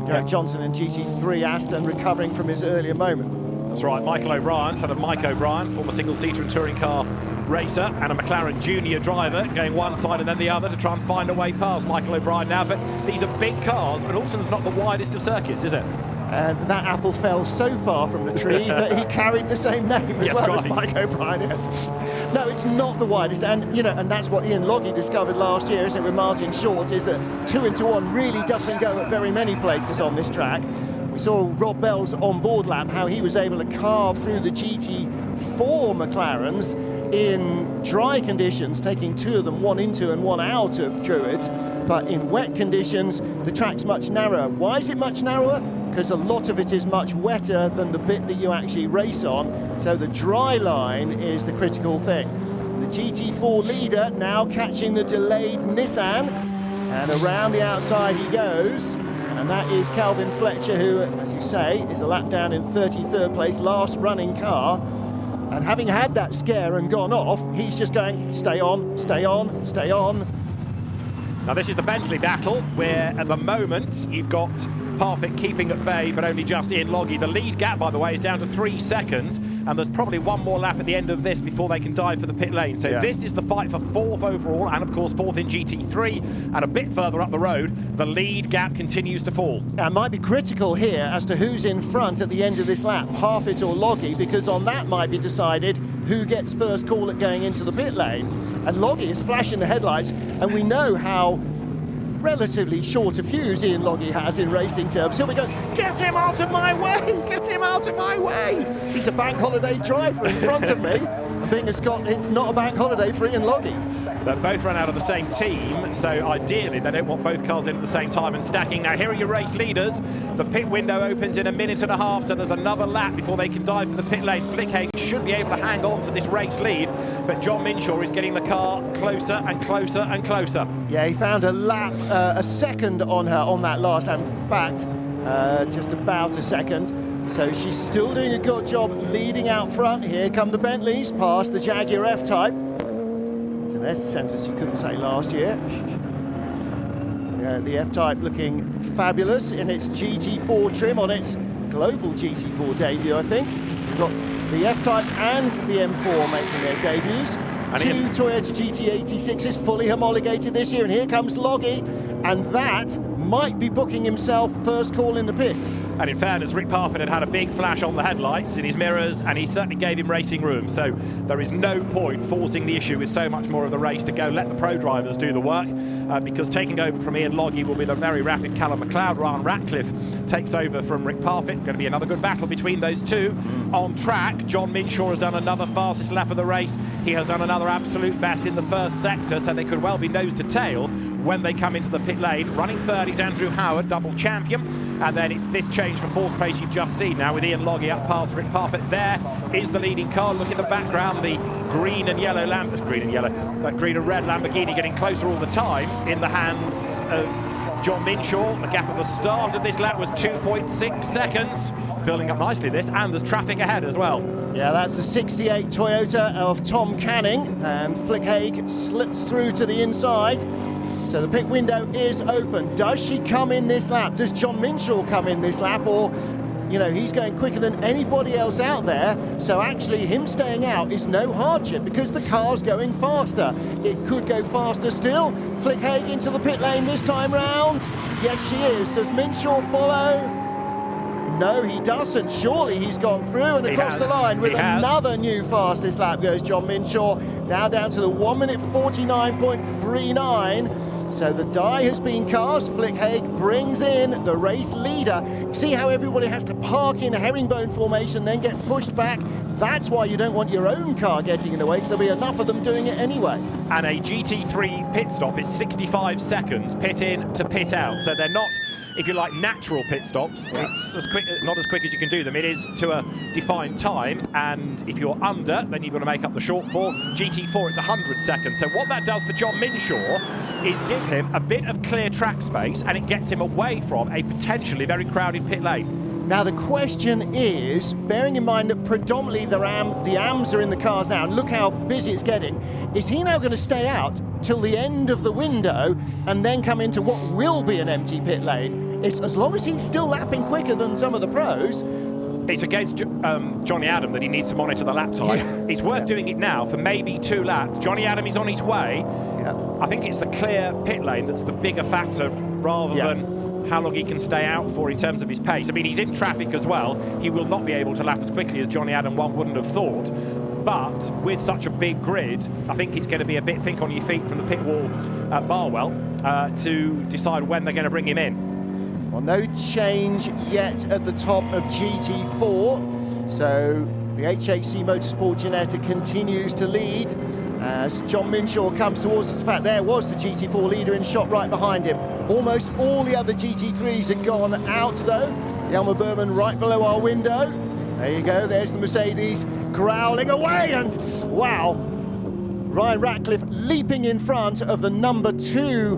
Derek Johnson in GT3 Aston, recovering from his earlier moment. That's right, Michael O'Brien, son of Mike O'Brien, former single-seater and touring car racer, and a McLaren junior driver, going one side and then the other to try and find a way past Michael O'Brien now. But these are big cars, but Oulton's not the widest of circuits, is it? And that apple fell so far from the tree that he carried the same name as as Mike O'Brien. Yes. No, it's not the widest, and you know, and that's what Ian Loggy discovered last year, isn't it, with Martin Short, is that 2-1 really doesn't go at very many places on this track. We saw Rob Bell's on-board lap, how he was able to carve through the GT4 McLarens in dry conditions, taking 2 of them, 1 into and 1 out of Druids. But in wet conditions, the track's much narrower. Why is it much narrower? Because a lot of it is much wetter than the bit that you actually race on. So the dry line is the critical thing. The GT4 leader now catching the delayed Nissan, and around the outside he goes. And that is Calvin Fletcher, who, as you say, is a lap down in 33rd place, last running car. And having had that scare and gone off, he's just going, stay on, stay on, stay on. Now this is the Bentley battle, where at the moment you've got Parfitt keeping at bay, but only just Ian Loggy. The lead gap, by the way, is down to 3 seconds, and there's probably one more lap at the end of this before they can dive for the pit lane. So this is the fight for 4th overall, and of course 4th in GT3, and a bit further up the road, the lead gap continues to fall. It might be critical here as to who's in front at the end of this lap, Parfitt or Loggy, because on that might be decided who gets first call at going into the pit lane. And Loggy is flashing the headlights, and we know how relatively short a fuse Ian Loggy has in racing terms. He'll be going, get him out of my way, get him out of my way. He's a bank holiday driver in front of me. And being a Scot, it's not a bank holiday for Ian Loggy. They both run out of the same team, so ideally they don't want both cars in at the same time and stacking. Now here are your race leaders. The pit window opens in a minute and a half, so there's another lap before they can dive for the pit lane. Flickhagen should be able to hang on to this race lead, but John Minshaw is getting the car closer and closer and closer. Yeah, he found a lap, a second on her on that last lap. In fact, just about a second. So she's still doing a good job leading out front. Here come the Bentleys past the Jaguar F-Type. So there's a sentence you couldn't say last year. The F-Type looking fabulous in its GT4 trim on its global GT4 debut, I think. We've got the F-Type and the M4 making their debuts. And Two Toyota GT86s fully homologated this year, and here comes Loggy, and that might be booking himself first call in the pits. And in fairness, Rick Parfitt had a big flash on the headlights in his mirrors, and he certainly gave him racing room. So there is no point forcing the issue with so much more of the race to go. Let the pro drivers do the work, because taking over from Ian Loggy will be the very rapid Callum McLeod. Ryan Ratcliffe takes over from Rick Parfitt. Going to be another good battle between those two. On track, John Minshaw has done another fastest lap of the race. He has done another absolute best in the first sector, so they could well be nose to tail when they come into the pit lane. Running third is Andrew Howard, double champion, and then it's this change for 4th place you've just seen now with Ian Loggy up past Rick Parfitt. There is the leading car. Look at the background, the green and red Lamborghini getting closer all the time in the hands of John Minshaw. The gap at the start of this lap was 2.6 seconds. It's building up nicely this, and there's traffic ahead as well. Yeah, that's the 68 Toyota of Tom Canning, and Flickhagen slips through to the inside. So the pit window is open. Does she come in this lap? Does John Minshaw come in this lap? Or, you know, he's going quicker than anybody else out there. So actually him staying out is no hardship because the car's going faster. It could go faster still. Flickhagen into the pit lane this time round. Yes, she is. Does Minshaw follow? No, he doesn't. Surely he's gone through and across the line with another new fastest lap goes John Minshaw. Now down to the 1 minute 49.39. So the die has been cast. Flickhagen brings in the race leader. See how everybody has to park in a herringbone formation, then get pushed back. That's why you don't want your own car getting in the way, because there'll be enough of them doing it anyway. And a GT3 pit stop is 65 seconds, pit in to pit out. So they're not, if you like, natural pit stops. It's not as quick as you can do them. It is to a defined time, and if you're under, then you've got to make up the shortfall. GT4, it's 100 seconds. So what that does for John Minshaw is give him a bit of clear track space, and it gets him away from a potentially very crowded pit lane. Now the question is, bearing in mind that predominantly the AMs are in the cars now, and look how busy it's getting, is he now going to stay out till the end of the window and then come into what will be an empty pit lane? It's, as long as he's still lapping quicker than some of the pros. It's against Johnny Adam that he needs to monitor the lap time. Yeah. It's worth doing it now for maybe 2 laps. Johnny Adam is on his way. Yeah. I think it's the clear pit lane that's the bigger factor rather than how long he can stay out for in terms of his pace. I mean, he's in traffic as well. He will not be able to lap as quickly as Johnny Adam one wouldn't have thought. But with such a big grid, I think it's going to be a bit think on your feet from the pit wall at Barwell to decide when they're going to bring him in. Well, no change yet at the top of GT4. So the HHC Motorsport Ginetta continues to lead as John Minshaw comes towards us. In fact, there was the GT4 leader in shot right behind him. Almost all the other GT3s have gone out though. Yelmer Berman right below our window. There you go, there's the Mercedes growling away, and wow, Ryan Ratcliffe leaping in front of the number 2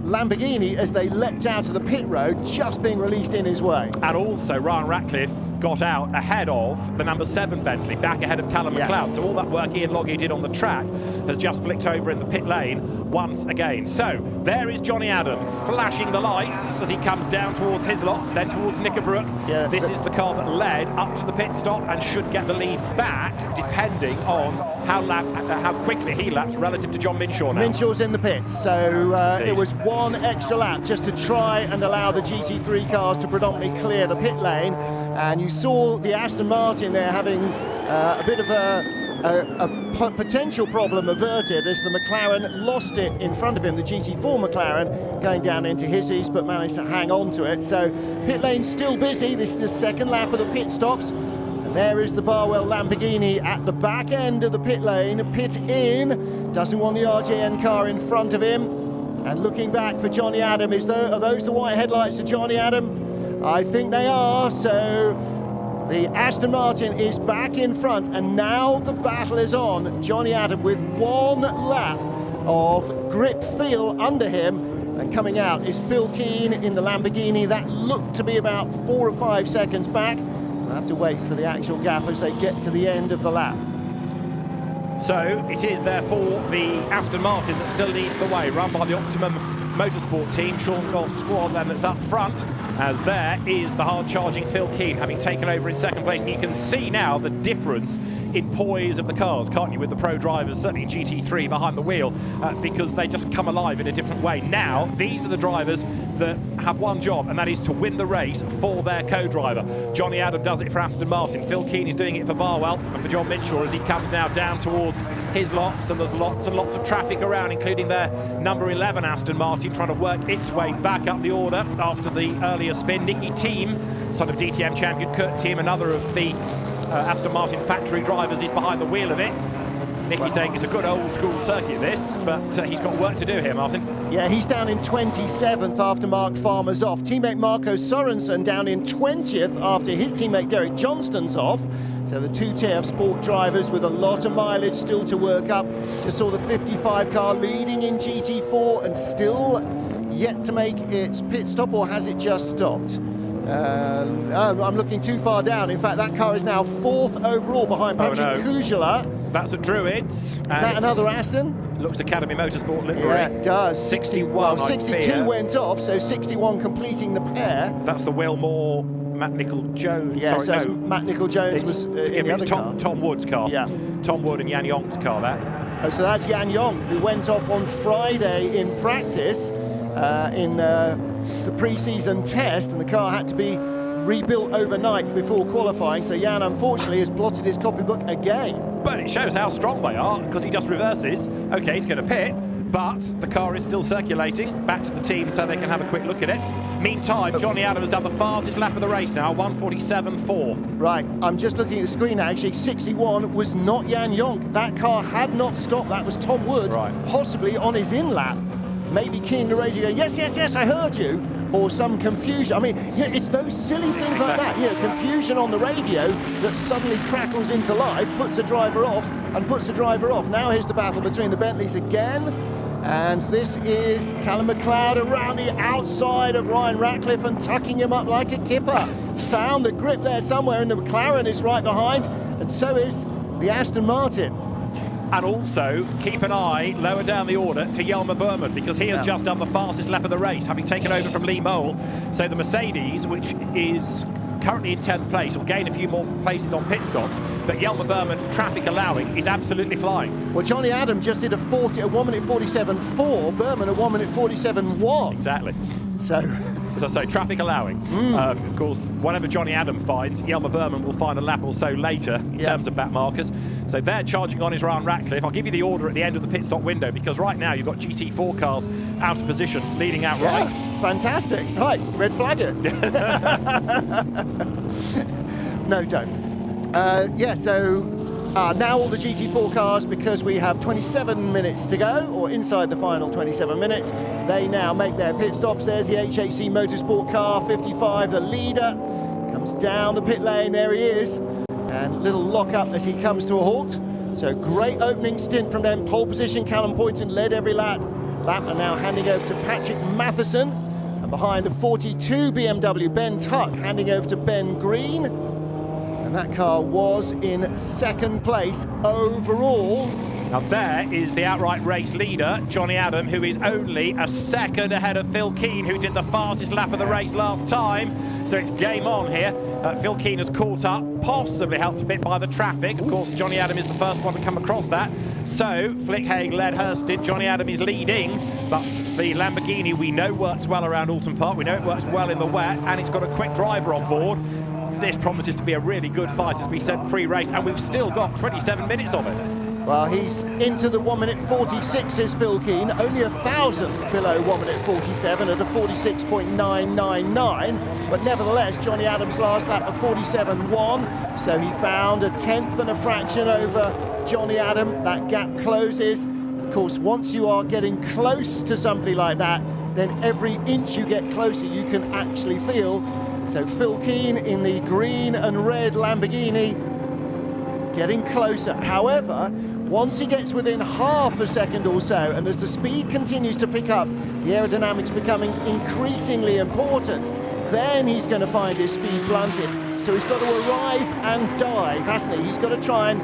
Lamborghini as they leapt out of the pit road, just being released in his way. And also Ryan Ratcliffe got out ahead of the number 7 Bentley, back ahead of Callum McLeod. So all that work Ian Logie did on the track has just flicked over in the pit lane once again. So there is Johnny Adam flashing the lights as he comes down towards his lots, then towards Knickerbrook. Yeah, this is the car that led up to the pit stop and should get the lead back, depending on how quickly he laps relative to John Minshaw now. Minshaw's in the pits, so it was one extra lap just to try and allow the GT3 cars to predominantly clear the pit lane. And you saw the Aston Martin there having a bit of a potential problem averted as the McLaren lost it in front of him, the GT4 McLaren, going down into his east, but managed to hang on to it. So pit lane's still busy. This is the second lap of the pit stops. And there is the Barwell Lamborghini at the back end of the pit lane, pit in, doesn't want the RJN car in front of him. And looking back for Johnny Adam, are those the white headlights of Johnny Adam? I think they are. So the Aston Martin is back in front, and now the battle is on. Johnny Adam with one lap of grip feel under him, and coming out is Phil Keane in the Lamborghini. That looked to be about 4 or 5 seconds back. We'll have to wait for the actual gap as they get to the end of the lap. So it is therefore the Aston Martin that still leads the way, run by the Optimum Motorsport team, Sean Goff's squad, then that's up front, as there is the hard-charging Phil Keane having taken over in second place. And you can see now the difference in poise of the cars, can't you, with the pro drivers, certainly in GT3 behind the wheel, because they just come alive in a different way. Now, these are the drivers that have one job, and that is to win the race for their co-driver. Johnny Adam does it for Aston Martin. Phil Keane is doing it for Barwell and for John Minshaw as he comes now down towards his lots, and there's lots and lots of traffic around, including their number 11 Aston Martin trying to work its way back up the order after the earlier spin. Nicky Thiem, son of DTM champion Kurt Thiem, another of the Aston Martin factory drivers, is behind the wheel of it. Nicky's saying it's a good old school circuit this, but he's got work to do here, Martin. Yeah, he's down in 27th after Mark Farmer's off. Teammate Marco Sorensen down in 20th after his teammate Derek Johnston's off. So the two TF Sport drivers with a lot of mileage still to work up. Just saw the 55 car leading in GT4 and still yet to make its pit stop, or has it just stopped? I'm looking too far down. In fact, that car is now 4th overall behind Patrick Kujala. That's at Druids. Is that another Aston? Looks Academy Motorsport livery. Yeah, it does. 61. Well, 62 went off, so 61 completing the pair. That's the Wilmore Matt Nicol-Jones. Yeah, sorry, so no. Matt Nicol-Jones was in the other car. Tom Wood's car. Yeah. Tom Wood and Jan Jonk's car, that. Oh, so that's Jan Jonk, who went off on Friday in practice in the pre-season test, and the car had to be rebuilt overnight before qualifying, so Jan unfortunately has blotted his copybook again. But it shows how strong they are, because he just reverses. Okay, he's going to pit, but the car is still circulating. Back to the team so they can have a quick look at it. Meantime, Johnny Adam has done the fastest lap of the race now, 1:47.4. Right, I'm just looking at the screen now. Actually, 61 was not Jan Jonk. That car had not stopped. That was Tom Wood, possibly on his in-lap. Maybe keying the radio going, yes, yes, yes, I heard you, or some confusion. I mean, yeah, it's those silly things like that, confusion on the radio that suddenly crackles into life, puts the driver off, and puts the driver off. Now here's the battle between the Bentleys again, and this is Callum McLeod around the outside of Ryan Ratcliffe and tucking him up like a kipper. Found the grip there somewhere, and the McLaren is right behind, and so is the Aston Martin. And also, keep an eye lower down the order to Jelmer Berman, because he has just done the fastest lap of the race, having taken over from Lee Mole. So the Mercedes, which is currently in 10th place, will gain a few more places on pit stops, but Jelmer Berman, traffic allowing, is absolutely flying. Well, Johnny Adam just did a 1 minute 47.4, Berman a 1 minute 47.1. Exactly. So, as I say, traffic allowing. Of course, whatever Johnny Adam finds, Jelmer Berman will find a lap or so later in terms of back markers. So they're charging on his Ryan Ratcliffe. I'll give you the order at the end of the pit stop window, because right now you've got GT4 cars out of position, leading out right. Fantastic. Right, red flag it. No, don't. So now all the GT4 cars, because we have 27 minutes to go, or inside the final 27 minutes, they now make their pit stops. There's the HHC Motorsport car, 55, the leader, comes down the pit lane, there he is, and little lock up as he comes to a halt. So great opening stint from them, pole position, Callum Poynton led every lap. lap, and now handing over to Patrick Matheson. And behind the 42 BMW, Ben Tuck handing over to Ben Green. And that car was in second place overall. Now there is the outright race leader, Johnny Adam, who is only a second ahead of Phil Keane, who did the fastest lap of the race last time. So it's game on here. Phil Keane has caught up, possibly helped a bit by the traffic. Of course, Johnny Adam is the first one to come across that. So Flick Haig led Hursted. Johnny Adam is leading, but the Lamborghini we know works well around Oulton Park. We know it works well in the wet, and it's got a quick driver on board. This promises to be a really good fight, as we said pre-race, and we've still got 27 minutes of it. Well, he's into the 1 minute 46 is Phil Keane, only a thousandth below 1 minute 47 at a 46.999. But nevertheless, Johnny Adams' last lap of 47.1, so he found a tenth and a fraction over Johnny Adam. That gap closes. Of course, once you are getting close to somebody like that, then every inch you get closer, you can actually feel. So Phil Keane in the green and red Lamborghini, getting closer. However, once he gets within half a second or so, and as the speed continues to pick up, the aerodynamics becoming increasingly important, then he's going to find his speed blunted. So he's got to arrive and dive, hasn't he? He's got to try and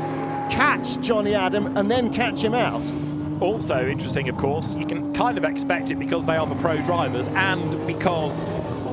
catch Johnny Adam and then catch him out. Also interesting, of course, you can kind of expect it because they are the pro drivers and because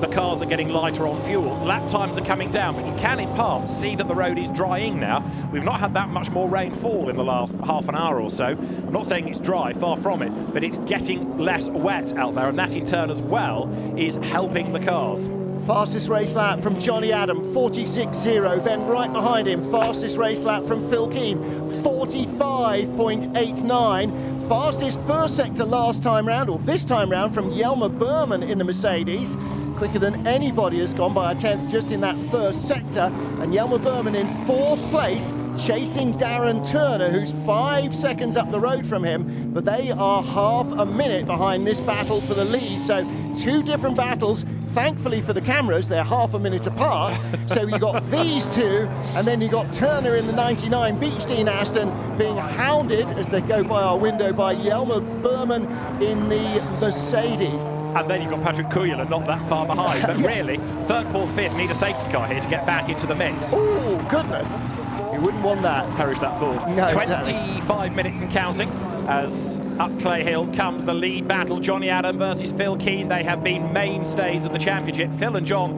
the cars are getting lighter on fuel. Lap times are coming down, but you can in part see that the road is drying now. We've not had that much more rainfall in the last half an hour or so. I'm not saying it's dry, far from it, but it's getting less wet out there, and that in turn as well is helping the cars. Fastest race lap from Johnny Adam, 46.0. Then right behind him, fastest race lap from Phil Keane, 45.89. Fastest first sector last time round, or this time round, from Jelmer Berman in the Mercedes. Quicker than anybody has gone by a tenth just in that first sector. And Jelmer Berman in fourth place, chasing Darren Turner, who's 5 seconds up the road from him. But they are half a minute behind this battle for the lead. So two different battles. Thankfully for the cameras, they're half a minute apart. So you got these two, and then you got Turner in the 99 Beechstein Aston being hounded as they go by our window by Jelmer Berman in the Mercedes. And then you've got Patrick Kujala not that far behind. But Yes. really, third, fourth, fifth need a safety car here to get back into the mix. Oh, goodness. You wouldn't want that. Perish that thought. No, 25 minutes and counting as up Clay Hill comes the lead battle. Johnny Adam versus Phil Keane. They have been mainstays of the championship. Phil and John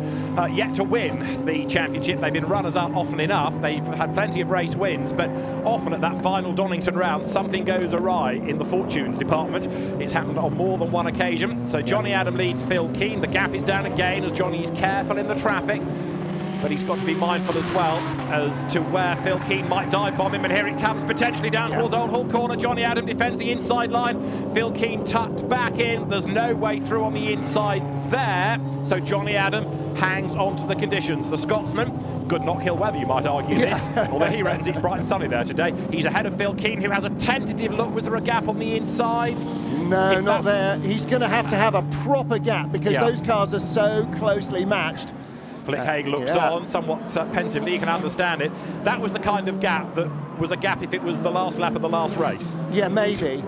yet to win the championship. They've been runners-up often enough. They've had plenty of race wins, but often at that final Donington round, something goes awry in the fortunes department. It's happened on more than one occasion. So Johnny Adam leads Phil Keane. The gap is down again as Johnny is careful in the traffic. But he's got to be mindful as well as to where Phil Keane might dive bomb him. And here it comes, potentially down towards Old Hall Corner. Johnny Adam defends the inside line. Phil Keane tucked back in. There's no way through on the inside there. So Johnny Adam hangs on to the conditions. The Scotsman, good Knockhill weather, you might argue this, although he reckons it's bright and sunny there today. He's ahead of Phil Keane, who has a tentative look. Was there a gap on the inside? No, not there. He's going to have a proper gap because those cars are so closely matched. Flick Haig looks on somewhat pensively. You can understand it. That was the kind of gap that was a gap if it was the last lap of the last race. Yeah, maybe.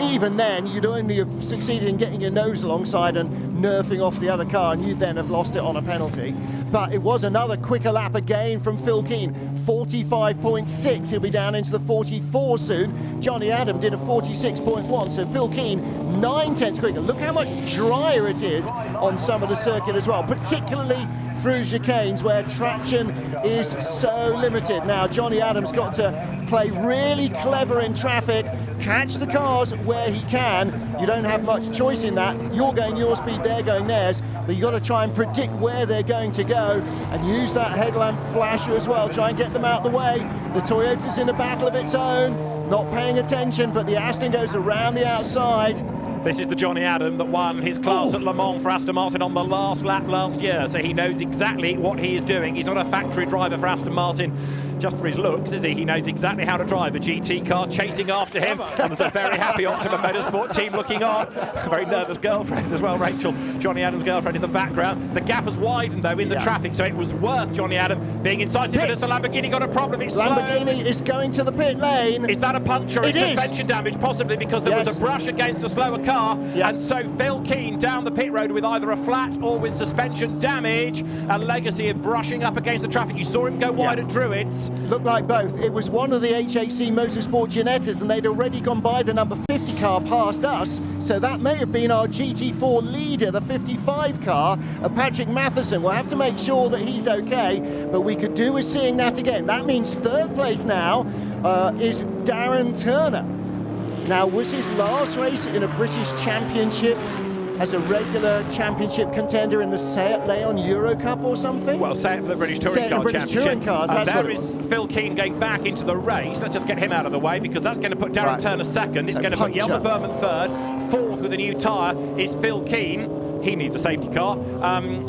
Even then, you'd only have succeeded in getting your nose alongside and nerfing off the other car, and you'd then have lost it on a penalty. But it was another quicker lap again from Phil Keane, 45.6. He'll be down into the 44 soon. Johnny Adam did a 46.1, so Phil Keane 9 tenths quicker. Look how much drier it is on some of the circuit as well, particularly through chicanes where traction is so limited. Now Johnny Adams got to play really clever in traffic, catch the cars where he can. You don't have much choice in that. You're going your speed, they're going theirs, but you've got to try and predict where they're going to go and use that headlamp flasher as well. Try and get them out the way. The Toyota's in a battle of its own, not paying attention, but the Aston goes around the outside. This is the Johnny Adam that won his class at Le Mans for Aston Martin on the last lap last year, so he knows exactly what he is doing. He's not a factory driver for Aston Martin. just for his looks, is he? He knows exactly how to drive a GT car, chasing after him. And there's a very happy Optima Motorsport team looking on. A very nervous girlfriend as well, Rachel, Johnny Adams' girlfriend in the background. The gap has widened, though, in the traffic, so it was worth Johnny Adam being incisive. But as the Lamborghini got a problem, it's Lamborghini is going to the pit lane. Is that a puncture? It's suspension damage, possibly because there was a brush against a slower car. And so Phil Keane down the pit road with either a flat or with suspension damage. A legacy of brushing up against the traffic. You saw him go wide at Druids. Looked like both. It was one of the HAC Motorsport Ginettas, and they'd already gone by the number 50 car past us. So that may have been our GT4 leader, the 55 car, Patrick Matheson. We'll have to make sure that he's okay, but we could do with seeing that again. That means third place now is Darren Turner. Now, was his last race in a British Championship as a regular championship contender in the Seat Leon Euro Cup or something? Well, say it for the British Touring Car Championship. Touring cars, and there is Phil Keane going back into the race. Let's just get him out of the way, because that's going to put Darren Turner second. It's going to put Jelmer Berman third. Fourth with a new tyre is Phil Keane. He needs a safety car.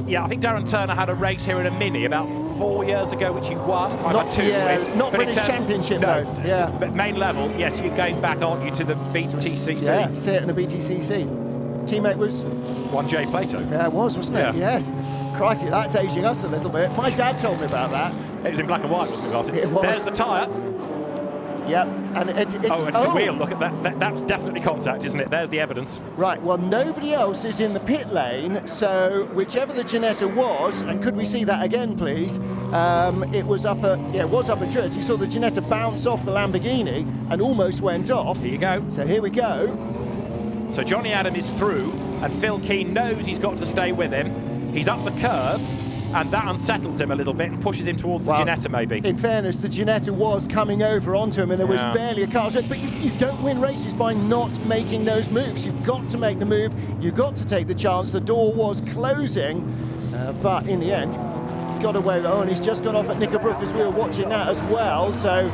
Yeah, I think Darren Turner had a race here in a Mini about 4 years ago, which he won. Not British Championship, though. Yeah. But main level, yes, you're going back, aren't you, to the BTCC? Yeah, see it in a BTCC. Teammate was 1J Plato. Yeah, it was, wasn't it? Yeah. Yes. Crikey, that's aging us a little bit. My dad told me about that. It was in black and white, wasn't it, Martin? It was. There's the tyre. Yep, and it's the wheel, look at that. That's definitely contact, isn't it? There's the evidence. Right, well, nobody else is in the pit lane, so whichever the Ginetta was, and could we see that again, please? It was up at Druids. You saw the Ginetta bounce off the Lamborghini and almost went off. Here you go. So here we go. So Johnny Adam is through, and Phil Keane knows he's got to stay with him. He's up the curb, and that unsettles him a little bit and pushes him towards the Ginetta, maybe. In fairness, the Ginetta was coming over onto him, and there was barely a car. But you don't win races by not making those moves. You've got to make the move. You've got to take the chance. The door was closing, but in the end, got away. Oh, and he's just gone off at Knickerbrook as we were watching that as well. So,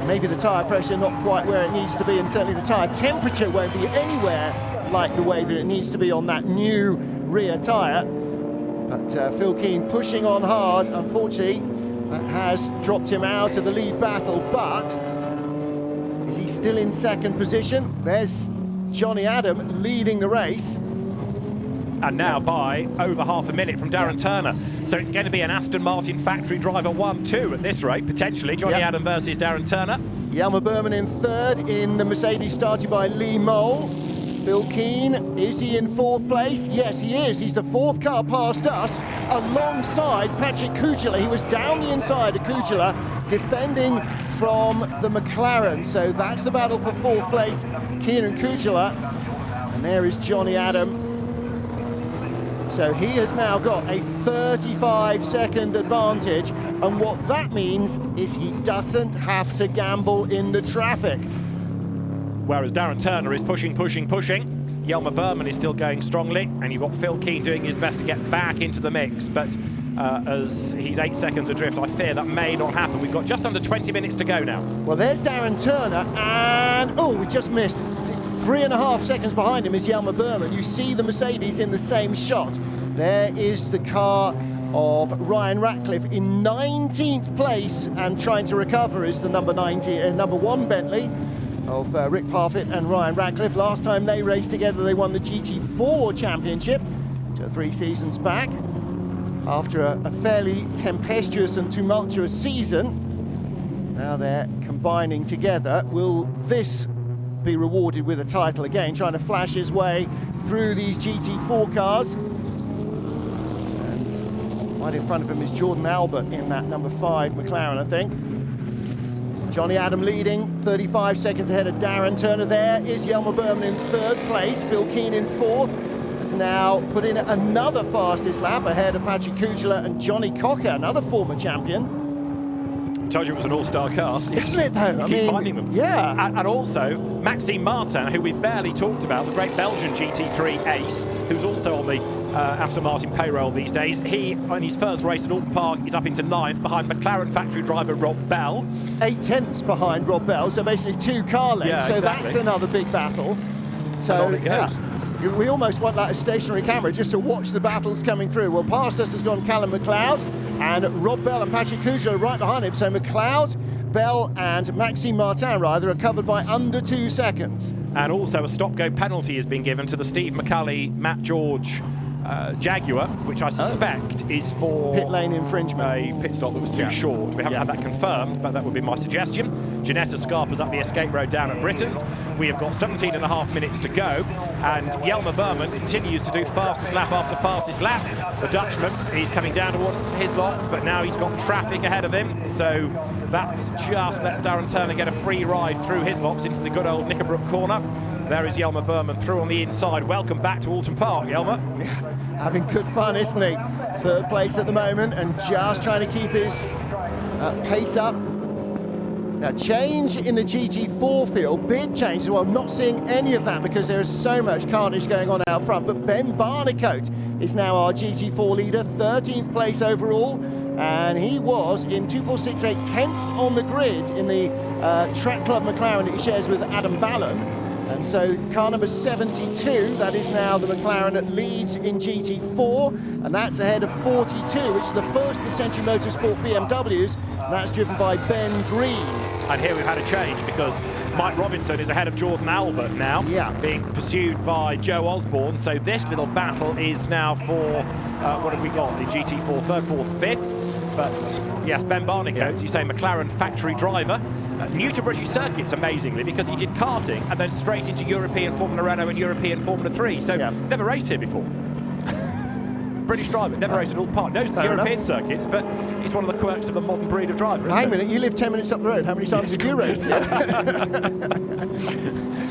maybe the tyre pressure not quite where it needs to be, and certainly the tyre temperature won't be anywhere like the way that it needs to be on that new rear tyre. But Phil Keane pushing on hard. Unfortunately, that has dropped him out of the lead battle, but is he still in second position? There's Johnny Adam leading the race. And now by over half a minute from Darren Turner. So it's going to be an Aston Martin factory driver 1-2 at this rate, potentially. Johnny Adam versus Darren Turner. Jelmer Berman in third in the Mercedes started by Lee Mole. Phil Keane, is he in fourth place? Yes, he is. He's the fourth car past us, alongside Patrick Kujala. He was down the inside of Kujala, defending from the McLaren. So that's the battle for fourth place, Keane and Kujala. And there is Johnny Adam. So he has now got a 35-second advantage, and what that means is he doesn't have to gamble in the traffic. Whereas Darren Turner is pushing. Jelmer Berman is still going strongly, and you've got Phil Keane doing his best to get back into the mix, but as he's 8 seconds adrift, I fear that may not happen. We've got just under 20 minutes to go now. Well, there's Darren Turner, and we just missed. 3.5 seconds behind him is Jelmer Berman. You see the Mercedes in the same shot. There is the car of Ryan Ratcliffe in 19th place, and trying to recover is the number 1 Bentley of Rick Parfitt and Ryan Ratcliffe. Last time they raced together, they won the GT4 Championship 3 seasons back. After a fairly tempestuous and tumultuous season, now they're combining together. Will this be rewarded with a title again, trying to flash his way through these GT4 cars? And right in front of him is Jordan Albert in that number 5 McLaren, I think. Johnny Adam leading, 35 seconds ahead of Darren Turner. There is Jelmer Berman in third place. Phil Keane in fourth. Has now put in another fastest lap ahead of Patrick Kujala and Johnny Cocker, another former champion. I told you it was an all-star car. Isn't it, though? I mean, finding them. Yeah. And also, Maxime Martin, who we barely talked about, the great Belgian GT3 ace, who's also on the Aston Martin payroll these days. He, in his first race at Oulton Park, is up into 9th behind McLaren factory driver Rob Bell. 8/10 behind Rob Bell, so basically 2 car lengths. Yeah, so exactly. That's another big battle. So and on it goes. Yeah. We almost want that a stationary camera just to watch the battles coming through. Well, past us has gone Callum McLeod, and Rob Bell and Patrick Cugelot right behind him. So McLeod, Bell and Maxime Martin rather are covered by under 2 seconds. And also a stop-go penalty has been given to the Steve McCulley, Matt George Jaguar, which I suspect is for pit lane infringement. A pit stop that was too short. We haven't had that confirmed, but that would be my suggestion. Janetta Scarpa's up the escape road down at Britain's. We have got 17.5 minutes to go, and Jelmer Berman continues to do fastest lap after fastest lap. The Dutchman, he's coming down towards his lots, but now he's got traffic ahead of him, so that's just lets Darren Turner get a free ride through his lots into the good old Knickerbrook corner. There is Jelmer Berman through on the inside. Welcome back to Oulton Park, Jelmer. Having good fun, isn't he? Third place at the moment and just trying to keep his pace up. Now, change in the GT4 field, big change as well. I'm not seeing any of that because there is so much carnage going on out front. But Ben Barnicoat is now our GT4 leader, 13th place overall. And he was in 2468, 10th on the grid in the Track Club McLaren that he shares with Adam Ballon. And so car number 72, that is now the McLaren that leads in GT4, and that's ahead of 42, which is the first of the Century Motorsport BMWs, and that's driven by Ben Green. And here we've had a change because Mike Robinson is ahead of Jordan Albert now, being pursued by Joe Osborne. So this little battle is now for, what have we got, the GT4 third, fourth, fifth. But yes, Ben Barnicoat, you say McLaren factory driver, new to British circuits amazingly because he did karting and then straight into European Formula Renault and European Formula 3. So never raced here before. British driver, never raced at Oulton Park. Knows the European circuits, but it's one of the quirks of the modern breed of driver. Hang a minute, you live 10 minutes up the road. How many times have you raced here?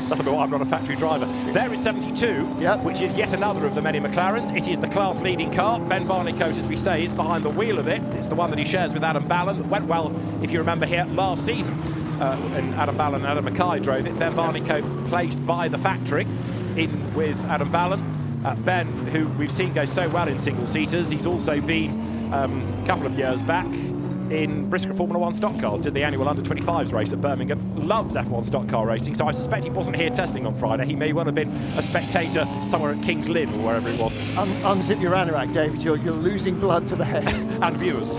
Nothing but I'm not a factory driver. There is 72, which is yet another of the many McLarens. It is the class-leading car. Ben Barnicoat, as we say, is behind the wheel of it. It's the one that he shares with Adam Ballon. That went well, if you remember, here last season. And Adam Ballon and Adam Mackay drove it. Ben Barnicoat placed by the factory in with Adam Ballon. Ben, who we've seen go so well in single-seaters, he's also been, a couple of years back, in Brisker Formula 1 stock cars, did the annual under-25s race at Birmingham, loves F1 stock car racing, so I suspect he wasn't here testing on Friday. He may well have been a spectator somewhere at King's Lynn or wherever it was. Unzip your anorak, David, you're losing blood to the head. And viewers.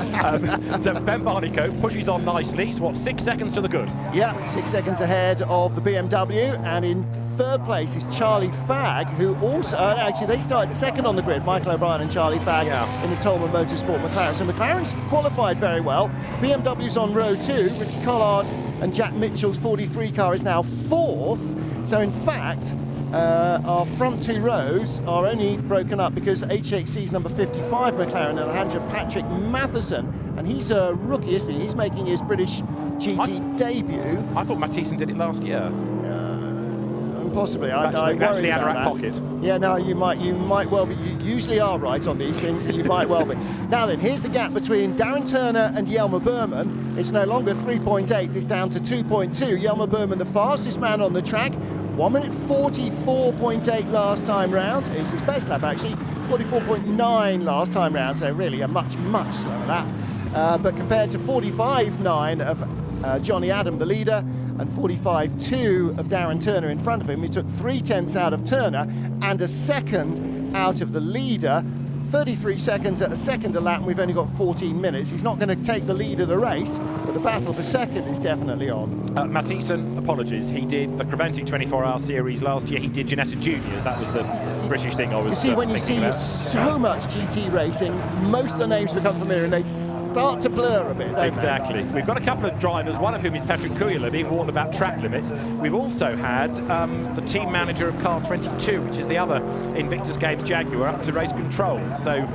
So Ben Barnicoat pushes on nicely, so what, 6 seconds to the good? Yeah, 6 seconds ahead of the BMW, and in third place is Charlie Fagg, who also, actually they started second on the grid, Michael O'Brien and Charlie Fagg in the Tolman Motorsport McLaren. So McLaren's qualified very well. BMW's on row 2, Richard Collard and Jack Mitchell's 43 car is now fourth. So in fact, our front two rows are only broken up because HHC's number 55 McLaren, Alejandro Patrick Matheson, and he's a rookie, isn't he? He's making his British GT debut. I thought Matheson did it last year. Possibly, I worry about that. Yeah, no, you might well be. You usually are right on these things, and you might well be. Now then, here's the gap between Darren Turner and Jelmer Berman. It's no longer 3.8, it's down to 2.2. Jelmer Berman, the fastest man on the track, 1 minute 44.8 last time round. It's his best lap actually, 44.9 last time round, so really a much slower lap. But compared to 45.9 of Johnny Adam, the leader, and 45.2 of Darren Turner in front of him. He took 3/10 out of Turner and a second out of the leader. 33 seconds at a second a lap, and we've only got 14 minutes. He's not going to take the lead of the race, but the battle for second is definitely on. Matheson, apologies, he did the Creventic 24-hour series last year. He did Ginetta Juniors. That was the British thing I was You see, when you see so much GT racing, most of the names become familiar and they start to blur a bit, don't Exactly. they? We've got a couple of drivers, one of whom is Patrick Cugelot, being warned about track limits. We've also had the team manager of Car 22, which is the other Invictus Games Jaguar, up to race control. So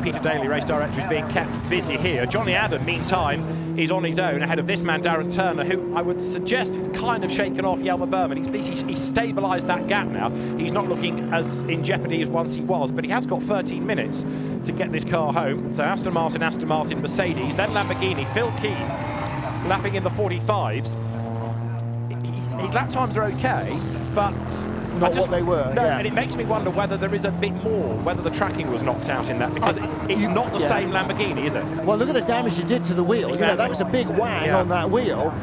Peter Daly, race director, is being kept busy here. Johnny Adam, meantime, is on his own ahead of this man, Darren Turner, who I would suggest is kind of shaken off Jelmer Berman. At least he's stabilised that gap now. He's not looking as in jeopardy as once he was, but he has got 13 minutes to get this car home. So Aston Martin, Mercedes, then Lamborghini. Phil Keen lapping in the 45s. His lap times are okay, but not what they were. No, and it makes me wonder whether there is a bit more, whether the tracking was knocked out in that, because it's not the same Lamborghini, is it? Well, look at the damage you did to the wheels. Exactly. You know, that was a big wang on that wheel.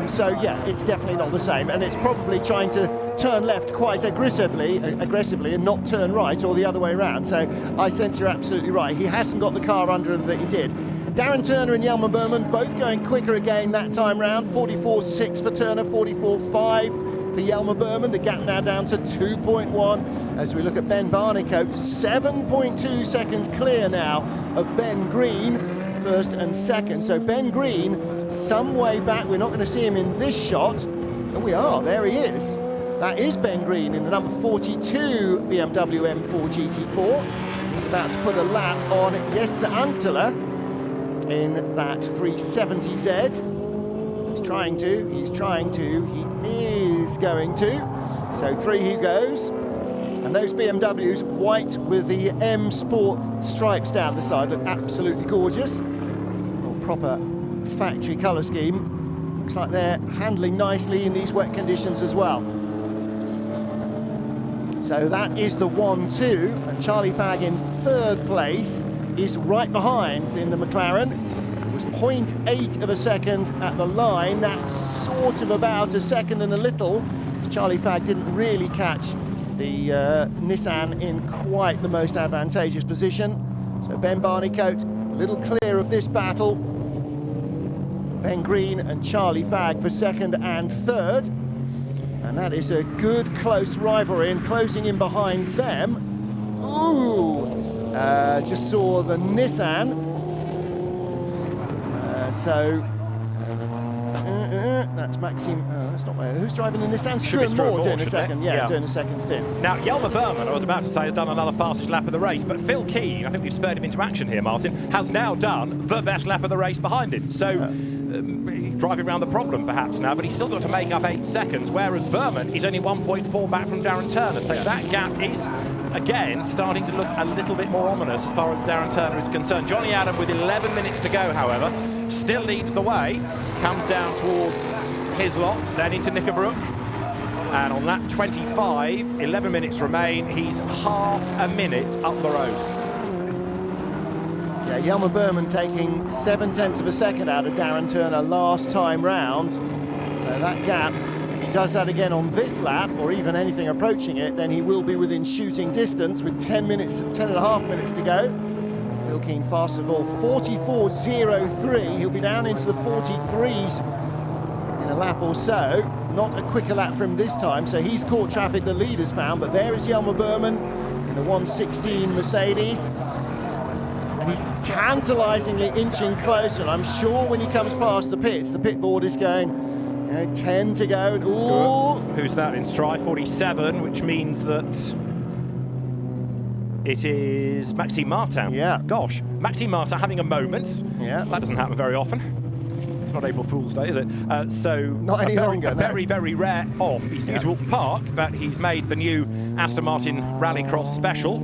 So yeah, it's definitely not the same, and it's probably trying to turn left quite aggressively and not turn right, or the other way around. So I sense you're absolutely right. He hasn't got the car under him that he did. Darren Turner and Hjalmar Berman both going quicker again that time round. 44.6 for Turner, 44.5 for Hjalmar Berman. The gap now down to 2.1 as we look at Ben Barnicoat. 7.2 seconds clear now of Ben Green, first and second. So Ben Green, some way back. We're not going to see him in this shot. Oh, we are. There he is. That is Ben Green in the number 42 BMW M4 GT4. He's about to put a lap on Jesse Antela in that 370Z. He's trying to, he is going to. So 3 he goes. And those BMWs, white with the M Sport stripes down the side, look absolutely gorgeous. Proper factory colour scheme. Looks like they're handling nicely in these wet conditions as well. So that is the 1-2, and Charlie Fagg in third place is right behind in the McLaren. It was 0.8 of a second at the line. That's sort of about a second and a little. Charlie Fagg didn't really catch the Nissan in quite the most advantageous position. So Ben Barnicoat a little clear of this battle. Ben Green and Charlie Fagg for second and third. And that is a good close rivalry, and closing in behind them. Ooh! Just saw the Nissan. That's Maxime. That's not where. Who's driving the Nissan? Stuart Moore doing a second. Yeah, doing a second stint. Now, Hjalmar Berman, I was about to say, has done another fastest lap of the race, but Phil Keane, I think we've spurred him into action here, Martin, has now done the best lap of the race behind him. So he's driving around the problem perhaps now, but he's still got to make up 8 seconds, whereas Berman is only 1.4 back from Darren Turner. So that gap is, again, starting to look a little bit more ominous as far as Darren Turner is concerned. Johnny Adam, with 11 minutes to go, however, still leads the way, comes down towards his lot, then into Knickerbrook. And on that 25, 11 minutes remain, he's half a minute up the road. Yeah, Hjalmar Berman taking 0.7 of a second out of Darren Turner last time round. So that gap, if he does that again on this lap, or even anything approaching it, then he will be within shooting distance with 10 and a half minutes to go. Phil Keane fast of all, 44.03. He'll be down into the 43s in a lap or so. Not a quicker lap for him this time, so he's caught traffic the leaders found, but there is Hjalmar Berman in the 116 Mercedes. And he's tantalisingly inching closer, and I'm sure when he comes past the pits, the pit board is going, 10 to go. Ooh. Who's that in stride? 47, which means that it is Maxime Martin. Yeah. Gosh, Maxime Martin having a moment. Yeah. That doesn't happen very often. It's not April Fool's Day, is it? Not any longer. Very, very rare off. He's new to Oulton Park, but he's made the new Aston Martin Rallycross Special.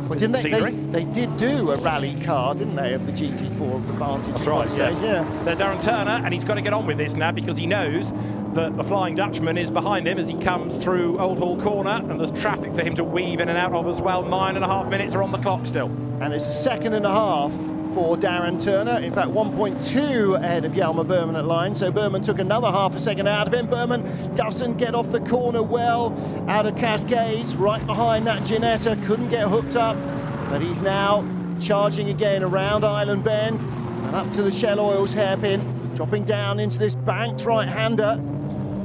Well, didn't they did do a rally car, didn't they, of the GT4 Advantage? That's right, yes. Yeah. There's Darren Turner, and he's got to get on with this now because he knows that the Flying Dutchman is behind him as he comes through Old Hall Corner, and there's traffic for him to weave in and out of as well. 9.5 minutes are on the clock still. And it's a 1.5 seconds for Darren Turner. In fact, 1.2 ahead of Hjalmar Berman at line. So Berman took another half a second out of him. Berman doesn't get off the corner well, out of Cascades, right behind that Ginetta, couldn't get hooked up. But he's now charging again around Island Bend and up to the Shell Oils hairpin, dropping down into this banked right-hander,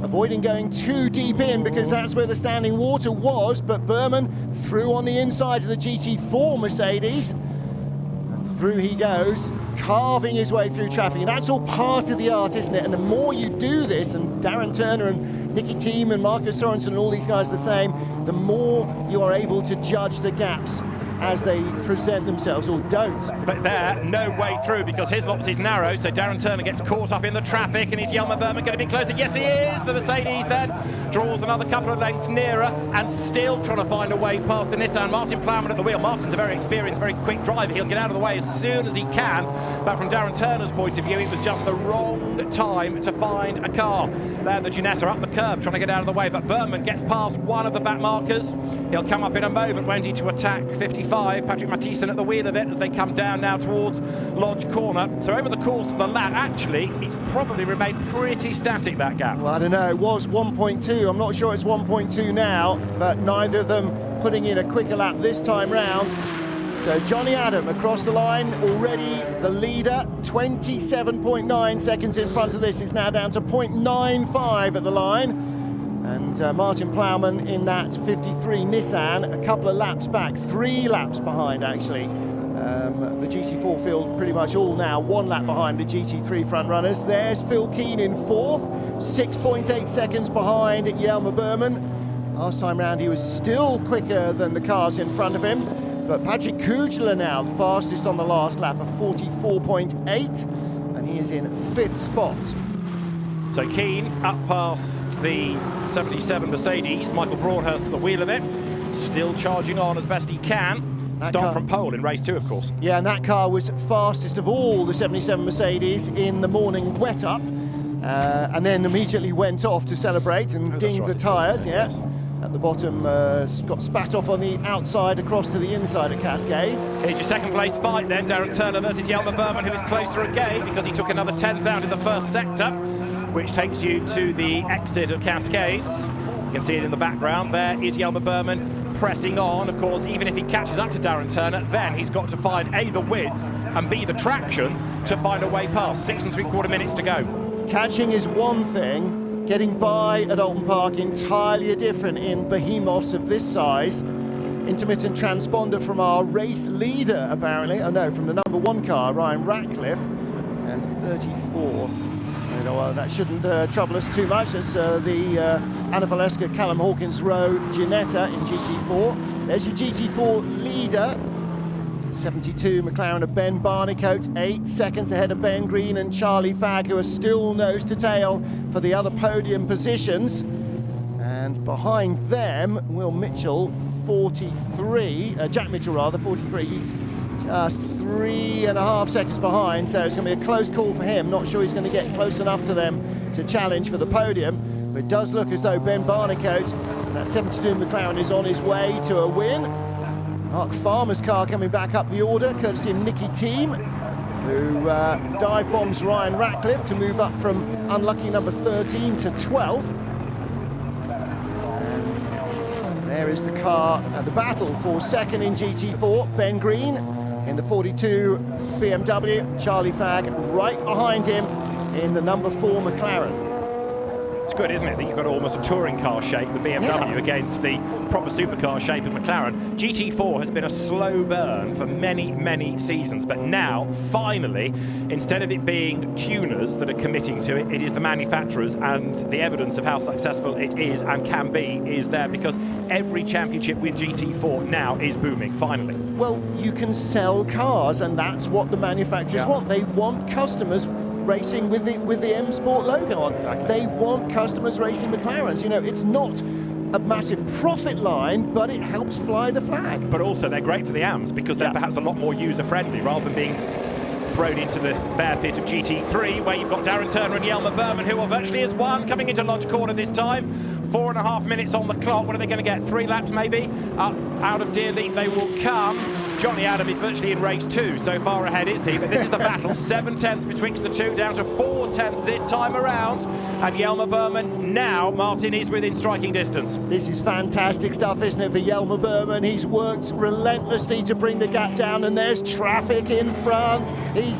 avoiding going too deep in because that's where the standing water was, but Berman through on the inside of the GT4 Mercedes. And through he goes, carving his way through traffic. And that's all part of the art, isn't it? And the more you do this, and Darren Turner and Nicky Thiem and Marcus Sorensen and all these guys the same, the more you are able to judge the gaps as they present themselves, or don't. But there, no way through because his lops is narrow, so Darren Turner gets caught up in the traffic, and is Hjalmar Berman going to be closer? Yes, he is! The Mercedes then draws another couple of lengths nearer and still trying to find a way past the Nissan. Martin Plowman at the wheel. Martin's a very experienced, very quick driver. He'll get out of the way as soon as he can, but from Darren Turner's point of view, it was just the wrong time to find a car. There, the Ginetta up the curb, trying to get out of the way, but Berman gets past one of the back markers. He'll come up in a moment, won't he, to attack 56 25. Patrick Mathieson at the wheel of it as they come down now towards Lodge Corner. So over the course of the lap, actually, it's probably remained pretty static, that gap. Well, I don't know, it was 1.2. I'm not sure it's 1.2 now, but neither of them putting in a quicker lap this time round. So Johnny Adam across the line, already the leader, 27.9 seconds in front of this. It's now down to 0.95 at the line. And Martin Plowman in that 53 Nissan, a couple of laps back, 3 laps behind actually. The GT4 field pretty much all now 1 lap behind the GT3 front runners. There's Phil Keane in 4th, 6.8 seconds behind Jelmer Berman. Last time round he was still quicker than the cars in front of him. But Patrick Kujla now, the fastest on the last lap of 44.8, and he is in 5th spot. So Keane up past the 77 Mercedes, Michael Broadhurst at the wheel of it, still charging on as best he can. Start from pole in race 2, of course. Yeah, and that car was fastest of all the 77 Mercedes in the morning wet up, and then immediately went off to celebrate and dinged the tyres. Yes. At the bottom, got spat off on the outside across to the inside at Cascades. Here's your second place fight then, Darren Turner versus Jelmer Berman, who is closer again because he took another 10th out in the first sector, which takes you to the exit of Cascades. You can see it in the background. There is Jelmer Berman pressing on. Of course, even if he catches up to Darren Turner, then he's got to find A, the width, and B, the traction to find a way past. 6 3/4 minutes to go. Catching is one thing. Getting by at Oulton Park entirely different in behemoths of this size. Intermittent transponder from our race leader, apparently. Oh no, from the number 1 car, Ryan Ratcliffe, and 34. You know, that shouldn't trouble us too much. It's the Anna Valeska, Callum Hawkins Rowe, Ginetta in GT4. There's your GT4 leader. 72 McLaren of Ben Barnicoat, 8 seconds ahead of Ben Green and Charlie Fagg, who are still nose to tail for the other podium positions. And behind them, Will Mitchell, 43, Jack Mitchell rather, 43. He's just 3.5 seconds behind, so it's going to be a close call for him. Not sure he's going to get close enough to them to challenge for the podium, but it does look as though Ben Barnicoat, that 72 McLaren, is on his way to a win. Mark Farmer's car coming back up the order, courtesy of Nicky Team, who dive bombs Ryan Ratcliffe to move up from unlucky number 13 to 12th. And there is the car at the battle for second in GT4. Ben Green in the 42 BMW, Charlie Fagg right behind him in the number 4 McLaren. It's good, isn't it, that you've got almost a touring car shape, the BMW, against the proper supercar shape of McLaren. GT4 has been a slow burn for many, many seasons, but now, finally, instead of it being tuners that are committing to it, it is the manufacturers, and the evidence of how successful it is and can be is there, because every championship with GT4 now is booming, finally. Well, you can sell cars, and that's what the manufacturers want. They want customers racing with the M Sport logo on. Exactly. They want customers racing McLarens. You know, it's not a massive profit line, but it helps fly the flag. But also they're great for the AMs because they're perhaps a lot more user-friendly rather than being thrown into the bear pit of GT3, where you've got Darren Turner and Jelmer Berman, who are virtually as one, coming into Lodge Corner this time. 4.5 minutes on the clock. What are they going to get? 3 laps maybe? Out of Deer Leap they will come. Johnny Adam is virtually in race 2, so far ahead is he, but this is the battle. 7 tenths betwixt the two, down to 4 tenths this time around. And Jelmer Berman, now Martin is within striking distance. This is fantastic stuff, isn't it, for Jelmer Berman? He's worked relentlessly to bring the gap down, and there's traffic in front. He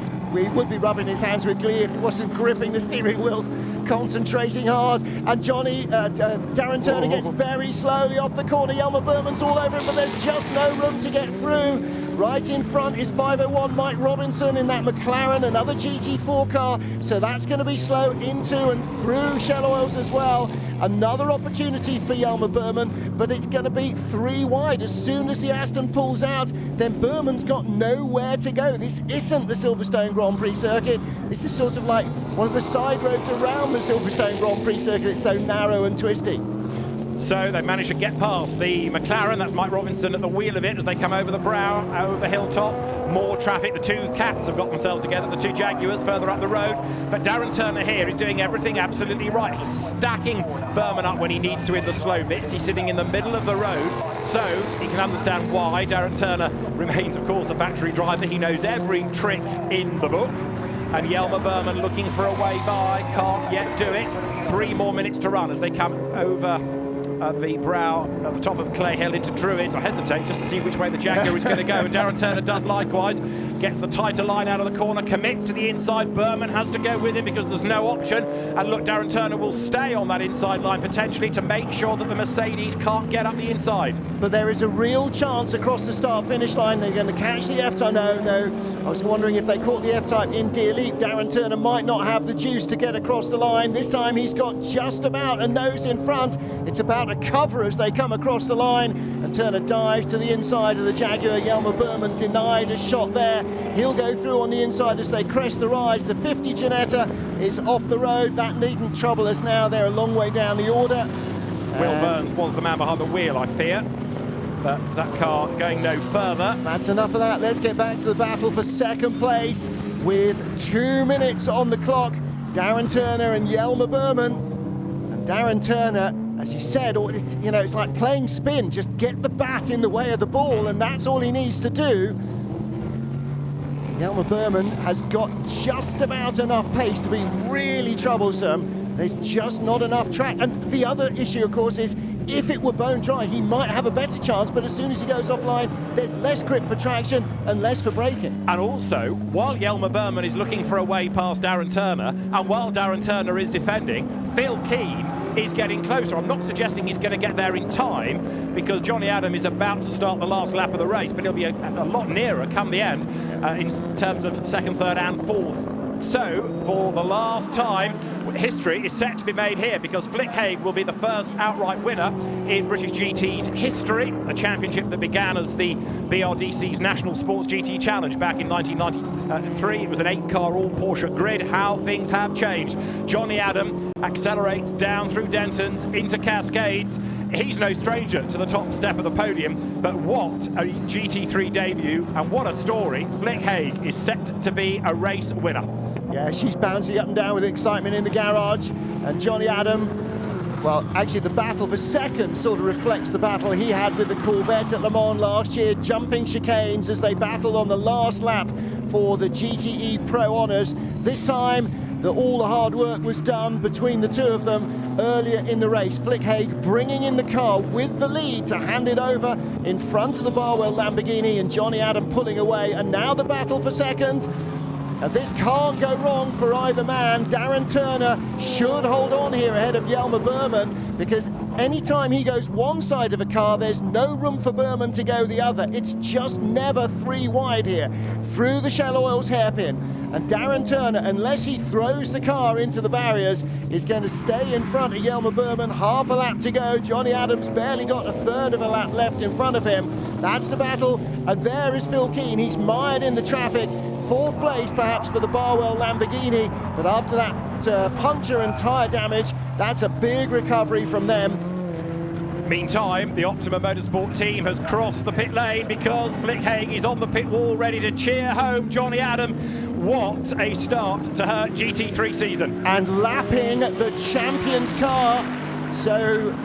would be rubbing his hands with glee if he wasn't gripping the steering wheel, concentrating hard. And Darren Turner gets very slowly off the corner. Jelmer Berman's all over him, but there's just no room to get through. Right in front is 501 Mike Robinson in that McLaren, another GT4 car. So that's going to be slow into and through Shell Oils as well. Another opportunity for Jelmer Berman, but it's going to be 3 wide. As soon as the Aston pulls out, then Berman's got nowhere to go. This isn't the Silverstone Grand Prix circuit. This is sort of like one of the side roads around the Silverstone Grand Prix circuit. It's so narrow and twisty. So they managed to get past the McLaren. That's Mike Robinson at the wheel of it as they come over the brow, over the hilltop. more traffic. The two cats have got themselves together, the two Jaguars further up the road. But Darren Turner here is doing everything absolutely right. He's stacking Berman up when he needs to in the slow bits. He's sitting in the middle of the road, so he can understand why. Darren Turner remains, of course, a factory driver. He knows every trick in the book. And Jelmer Berman looking for a way by, can't yet do it. 3 more minutes to run as they come over the brow at the top of Clay Hill into Druids. I hesitate just to see which way the Jaguar is going to go, and Darren Turner does likewise. Gets the tighter line out of the corner, commits to the inside. Berman has to go with him because there's no option. And look, Darren Turner will stay on that inside line potentially to make sure that the Mercedes can't get up the inside. But there is a real chance across the start-finish line. They're going to catch the F-type. No. I was wondering if they caught the F-type in Deer Leap. Darren Turner might not have the juice to get across the line. This time he's got just about a nose in front. It's about a cover as they come across the line, and Turner dives to the inside of the Jaguar. Jelmer Berman denied a shot there. He'll go through on the inside as they crest the rise. The 50 Ginetta is off the road. That needn't trouble us now. They're a long way down the order. Will Burns was the man behind the wheel, I fear. But that car going no further. That's enough of that. Let's get back to the battle for second place with 2 minutes on the clock. Darren Turner and Jelmer Berman. And Darren Turner, as you said, it's like playing spin. Just get the bat in the way of the ball, and that's all he needs to do. Jelmer Berman has got just about enough pace to be really troublesome. There's just not enough track. And the other issue, of course, is if it were bone dry, he might have a better chance, but as soon as he goes offline, there's less grip for traction and less for braking. And also, while Jelmer Berman is looking for a way past Darren Turner, and while Darren Turner is defending, Phil Keane is getting closer. I'm not suggesting he's going to get there in time, because Johnny Adam is about to start the last lap of the race, but he'll be a lot nearer come the end in terms of second, third and fourth. So, for the last time, history is set to be made here, because Flick Haig will be the first outright winner in British GT's history, a championship that began as the BRDC's National Sports GT Challenge back in 1993. It was an 8-car all-Porsche grid. How things have changed. Johnny Adam accelerates down through Dentons into Cascades. He's no stranger to the top step of the podium, but what a GT3 debut, and what a story. Flick Haig is set to be a race winner. Yeah, she's bouncing up and down with excitement in the garage, and Johnny Adam, well, actually the battle for second sort of reflects the battle he had with the Corvette at Le Mans last year, jumping chicanes as they battled on the last lap for the GTE Pro Honours. This time, all the hard work was done between the two of them earlier in the race. Flick Haig bringing in the car with the lead to hand it over in front of the Barwell Lamborghini, and Johnny Adam pulling away, and now the battle for second. And this can't go wrong for either man. Darren Turner should hold on here ahead of Jelmer Berman, because anytime he goes one side of a car, there's no room for Berman to go the other. It's just never 3 wide here, through the Shell Oil's hairpin. And Darren Turner, unless he throws the car into the barriers, is going to stay in front of Jelmer Berman. Half a lap to go. Johnny Adams barely got a third of a lap left in front of him. That's the battle, and there is Phil Keane. He's mired in the traffic. 4th place perhaps for the Barwell Lamborghini, but after that puncture and tyre damage, that's a big recovery from them. Meantime, the Optima Motorsport team has crossed the pit lane, because Flick Haig is on the pit wall ready to cheer home Johnny Adam. What a start to her GT3 season. And lapping the champion's car. So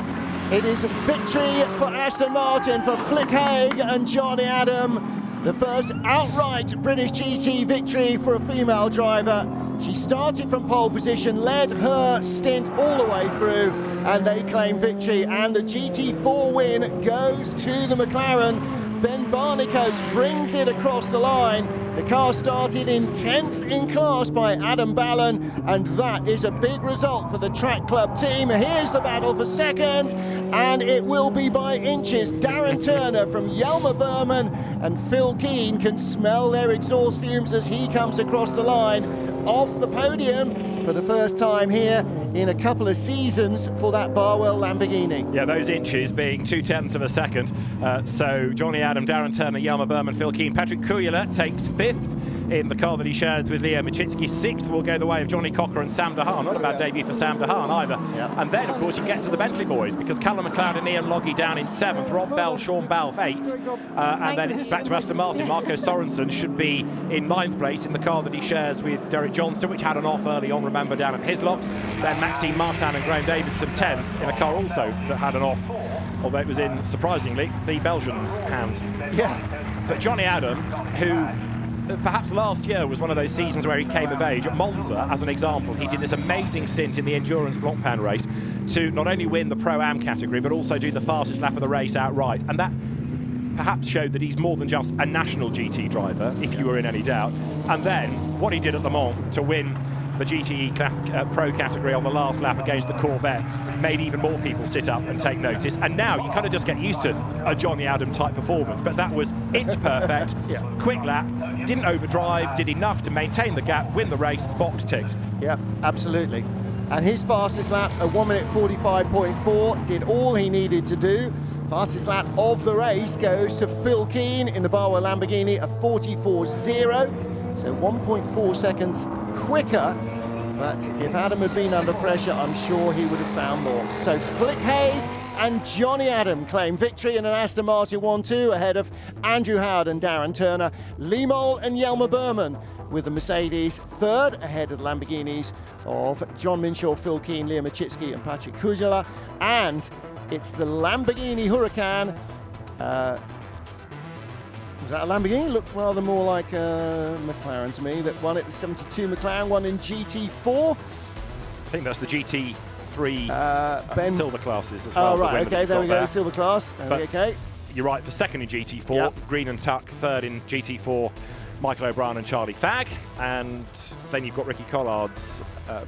it is a victory for Aston Martin, for Flick Haig and Johnny Adam. The first outright British GT victory for a female driver. She started from pole position, led her stint all the way through, and they claim victory. And the GT4 win goes to the McLaren. Ben Barnicoat brings it across the line. The car started in 10th in class by Adam Ballon, and that is a big result for the Track Club team. Here's the battle for second, and it will be by inches. Darren Turner from Jelmer Berman and Phil Keane can smell their exhaust fumes as he comes across the line, off the podium for the first time here in a couple of seasons for that Barwell Lamborghini. Yeah, those inches being 0.2 of a second. So Johnny Adam, Darren Turner, Jelmer Berman, Phil Keane. Patrick Kujala takes 5th. in the car that he shares with Leo Machitsky. 6th will go the way of Johnny Cocker and Sam DeHaan. Not a bad debut for Sam DeHaan either. And then, of course, you get to the Bentley boys, because Callum McLeod and Ian Logie down in 7th, Rob Bell, Sean Balfe 8th, and then it's back to Aston Martin. Marco Sorensen should be in 9th place in the car that he shares with Derek Johnston, which had an off early on, remember, down at Hislop's. Then Maxime Martin and Graham Davidson 10th in a car also that had an off, although it was in, surprisingly, the Belgians' hands. But Johnny Adam, who perhaps last year was one of those seasons where he came of age. At Monza, as an example, he did this amazing stint in the endurance block pan race to not only win the Pro-Am category, but also do the fastest lap of the race outright. And that perhaps showed that he's more than just a national GT driver, if you were in any doubt. And then what he did at Le Mans to win the GTE Pro category on the last lap against the Corvettes made even more people sit up and take notice. And now you kind of just get used to a Johnny Adam type performance, but that was inch perfect, quick lap, didn't overdrive, did enough to maintain the gap, win the race, box ticked. Yeah, absolutely. And his fastest lap, a 1 minute 45.4, did all he needed to do. Fastest lap of the race goes to Phil Keane in the Barwell Lamborghini, a 44.0, so 1.4 seconds quicker. But if Adam had been under pressure, I'm sure he would have found more. So Flick Haig and Johnny Adam claim victory in an Aston Martin 1-2 ahead of Andrew Howard and Darren Turner, Lee Moll and Yelmer Berman with the Mercedes third ahead of the Lamborghinis of John Minshaw, Phil Keane, Liam Machitsky and Patrick Kujala. And it's the Lamborghini Huracan. Was that a Lamborghini? Looked rather more like a McLaren to me. That won it, the 72 McLaren, one in GT4. I think that's the GT3 silver classes as well. Oh, right, okay, there we go, the silver class. Okay. You're right, for second in GT4, Green and Tuck, third in GT4, Michael O'Brien and Charlie Fagg, and then you've got Ricky Collard's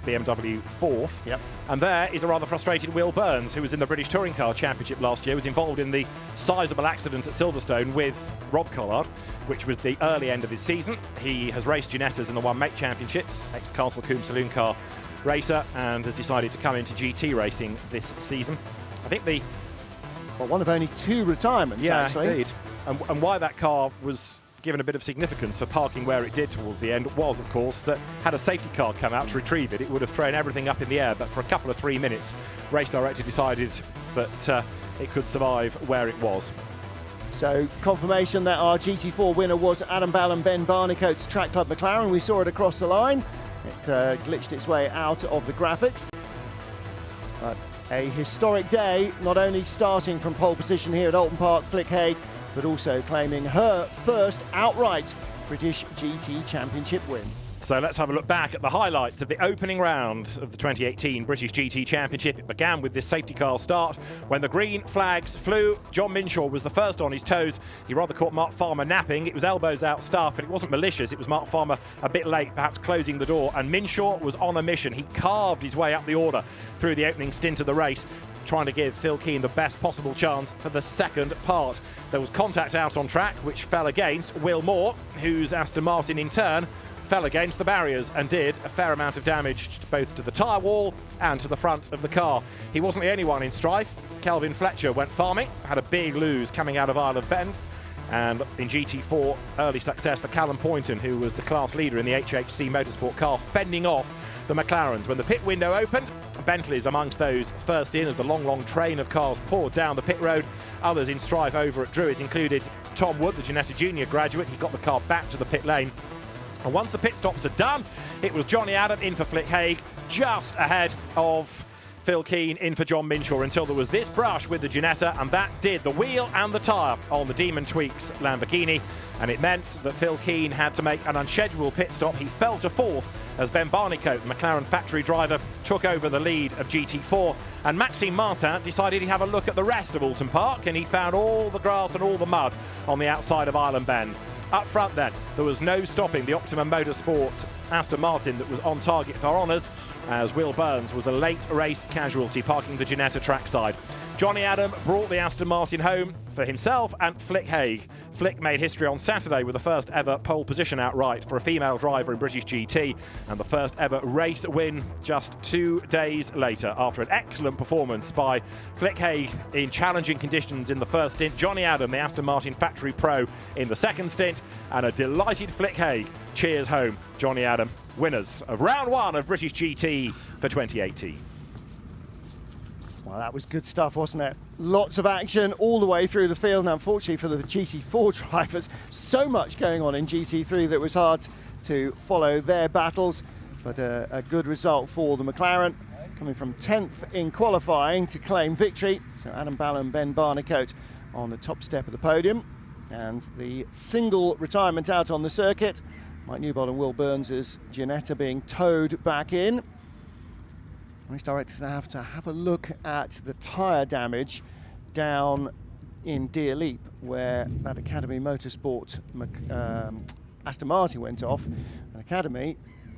BMW fourth. And there is a rather frustrated Will Burns, who was in the British Touring Car Championship last year, was involved in the sizable accident at Silverstone with Rob Collard, which was the early end of his season. He has raced Ginettas and the One Make Championships, ex-Castle Combe Saloon Car racer, and has decided to come into GT racing this season. I think one of only 2 retirements, actually. Yeah, indeed. And why that car was given a bit of significance for parking where it did towards the end was, of course, that had a safety car come out to retrieve it, it would have thrown everything up in the air. But for a couple of 3 minutes, race director decided that it could survive where it was. So confirmation that our GT4 winner was Adam Bell and Ben Barnicoat's Track Club McLaren. We saw it across the line. It glitched its way out of the graphics. But a historic day, not only starting from pole position here at Oulton Park, Flick Haig, but also claiming her first outright British GT Championship win. So let's have a look back at the highlights of the opening round of the 2018 British GT Championship. It began with this safety car start. When the green flags flew, John Minshaw was the first on his toes. He rather caught Mark Farmer napping. It was elbows out stuff, and it wasn't malicious. It was Mark Farmer a bit late, perhaps closing the door, and Minshaw was on a mission. He carved his way up the order through the opening stint of the race, trying to give Phil Keane the best possible chance for the second part. There was contact out on track, which fell against Will Moore, whose Aston Martin in turn fell against the barriers and did a fair amount of damage both to the tyre wall and to the front of the car. He wasn't the only one in strife. Kelvin Fletcher went farming, had a big lose coming out of Isle of Bend. And in GT4, early success for Callum Poynton, who was the class leader in the HHC Motorsport car, fending off the McLarens. When the pit window opened, Bentley's amongst those first in as the long train of cars poured down the pit road. Others in strife over at Druitt included Tom Wood, the Ginetta Junior graduate. He got the car back to the pit lane. And once the pit stops are done, it was Johnny Adam in for Flick Haig, just ahead of Phil Keane in for John Minshaw, until there was this brush with the Ginetta, and that did the wheel and the tyre on the Demon Tweaks Lamborghini, and it meant that Phil Keane had to make an unscheduled pit stop. He fell to fourth as Ben Barnicoat, the McLaren factory driver, took over the lead of GT4, and Maxime Martin decided he'd have a look at the rest of Oulton Park, and he found all the grass and all the mud on the outside of Island Bend. Up front then, there was no stopping the Optimum Motorsport Aston Martin that was on target for honours, as Will Burns was a late race casualty, parking the Ginetta trackside. Johnny Adam brought the Aston Martin home for himself and Flick Haig. Flick made history on Saturday with the first ever pole position outright for a female driver in British GT and the first ever race win just 2 days later after an excellent performance by Flick Haig in challenging conditions in the first stint, Johnny Adam, the Aston Martin factory pro, in the second stint, and a delighted Flick Haig cheers home Johnny Adam, winners of round 1 of British GT for 2018. Well, that was good stuff, wasn't it? Lots of action all the way through the field, and unfortunately for the GT4 drivers, so much going on in GT3 that it was hard to follow their battles, but a good result for the McLaren, coming from 10th in qualifying to claim victory. So Adam Ballon, Ben Barnicoat on the top step of the podium, and the single retirement out on the circuit, Mike Newbold and Will Burns' Ginetta being towed back in. Race directors have to have a look at the tyre damage down in Deer Leap, where that Academy Motorsport Aston Martin went off. An Academy,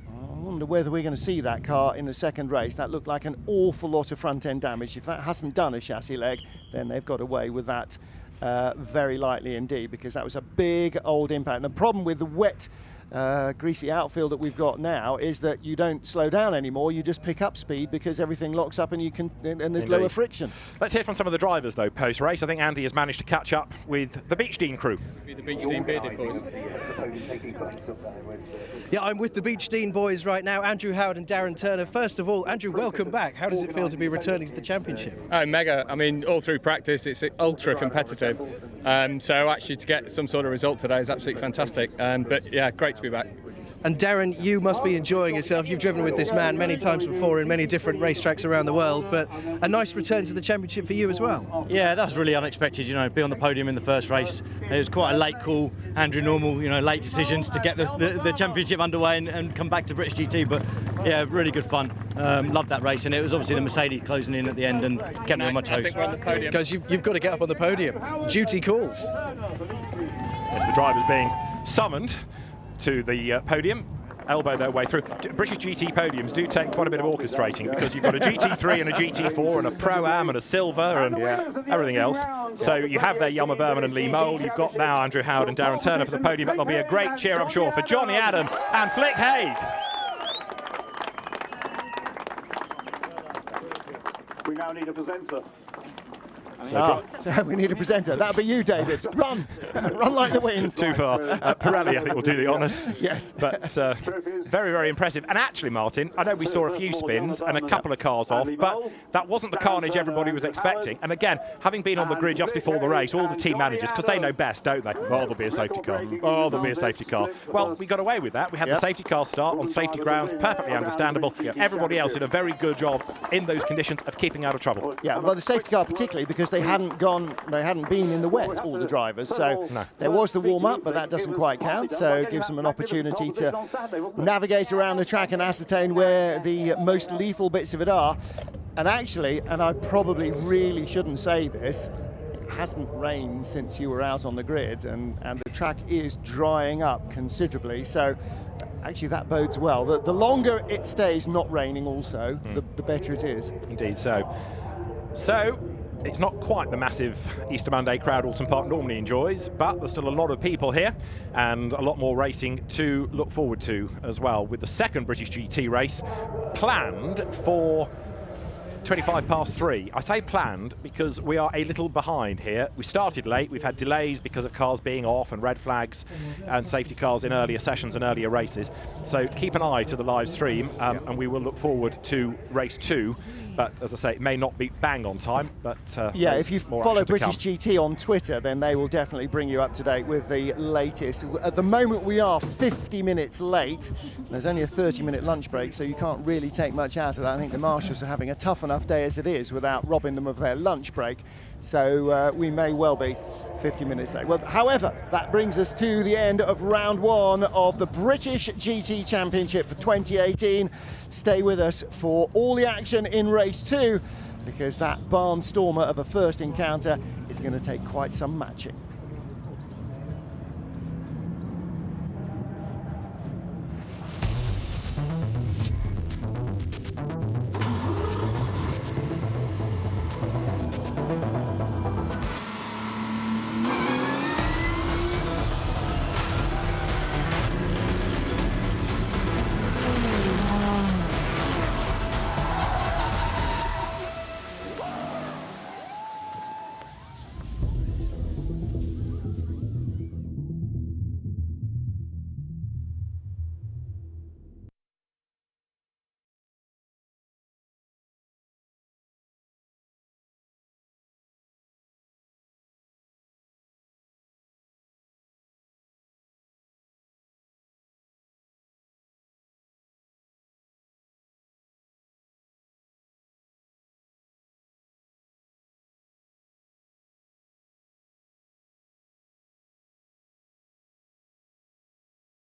I wonder whether we're going to see that car in the second race. That looked like an awful lot of front end damage. If that hasn't done a chassis leg, then they've got away with that very lightly indeed, because that was a big old impact. And the problem with the wet greasy outfield that we've got now is that you don't slow down anymore, you just pick up speed because everything locks up and you can, and there's lower friction. Let's hear from some of the drivers though post race. I think Andy has managed to catch up with the Beechdean crew. The Beechdean bearded boys. Yeah, I'm with the Beechdean boys right now, Andrew Howard and Darren Turner. First of all, Andrew, welcome back. How does it feel to be returning to the championship? Oh, mega. I mean, all through practice it's ultra competitive, so actually to get some sort of result today is absolutely fantastic, but yeah, great to be back. And Darren, you must be enjoying yourself. You've driven with this man many times before in many different racetracks around the world, but a nice return to the championship for you as well. Yeah, that was really unexpected, you know, be on the podium in the first race. It was quite a late call, Andrew normal, you know, late decisions to get the championship underway and come back to British GT, but yeah, really good fun. Loved that race, and it was obviously the Mercedes closing in at the end and kept me on my toes. Because you've got to get up on the podium. Duty calls. As the drivers being summoned to the podium, elbow their way through. British GT podiums do take quite a bit of orchestrating because you've got a GT3 and a GT4 and a Pro-Am and a Silver and everything else. So you have there Yelmer Berman and Lee Mole. You've got now Andrew Howard and Darren Turner for the podium. There'll be a great cheer, I'm sure, for Johnny Adam and Flick Haig. We now need a presenter. We need a presenter. That'll be you, David. Run! Run like the wind. Too far. Pirelli, I think, will do the honours. Yes. But very, very impressive. And actually, Martin, I know we saw a few spins and a couple of cars off, but that wasn't the carnage everybody was expecting. And again, having been on the grid just before the race, all the team managers, because they know best, don't they? Oh, there'll be a safety car. Oh, there'll be a safety car. Well, we got away with that. We had the safety car start on safety grounds, perfectly understandable. Everybody else did a very good job in those conditions of keeping out of trouble. Yeah, well, the safety car particularly because they hadn't been in the wet, all the drivers. So there was the warm-up, but that doesn't quite count. So it gives them an opportunity to navigate around the track and ascertain where the most lethal bits of it are. And actually, and I probably really shouldn't say this, it hasn't rained since you were out on the grid, and the track is drying up considerably. So actually that bodes well. The longer it stays not raining also, the better it is. Indeed so. So it's not quite the massive Easter Monday crowd Oulton Park normally enjoys, but there's still a lot of people here and a lot more racing to look forward to as well, with the second British GT race planned for 3:25. I say planned because we are a little behind here. We started late, we've had delays because of cars being off and red flags and safety cars in earlier sessions and earlier races. So keep an eye to the live stream and we will look forward to race 2. But as I say, it may not be bang on time, but yeah, if you follow British GT on Twitter, then they will definitely bring you up to date with the latest. At the moment, we are 50 minutes late. There's only a 30-minute lunch break, so you can't really take much out of that. I think the marshals are having a tough enough day as it is without robbing them of their lunch break. So we may well be 50 minutes late. Well, however, that brings us to the end of round 1 of the British GT Championship for 2018. Stay with us for all the action in race 2, because that barnstormer of a first encounter is going to take quite some matching.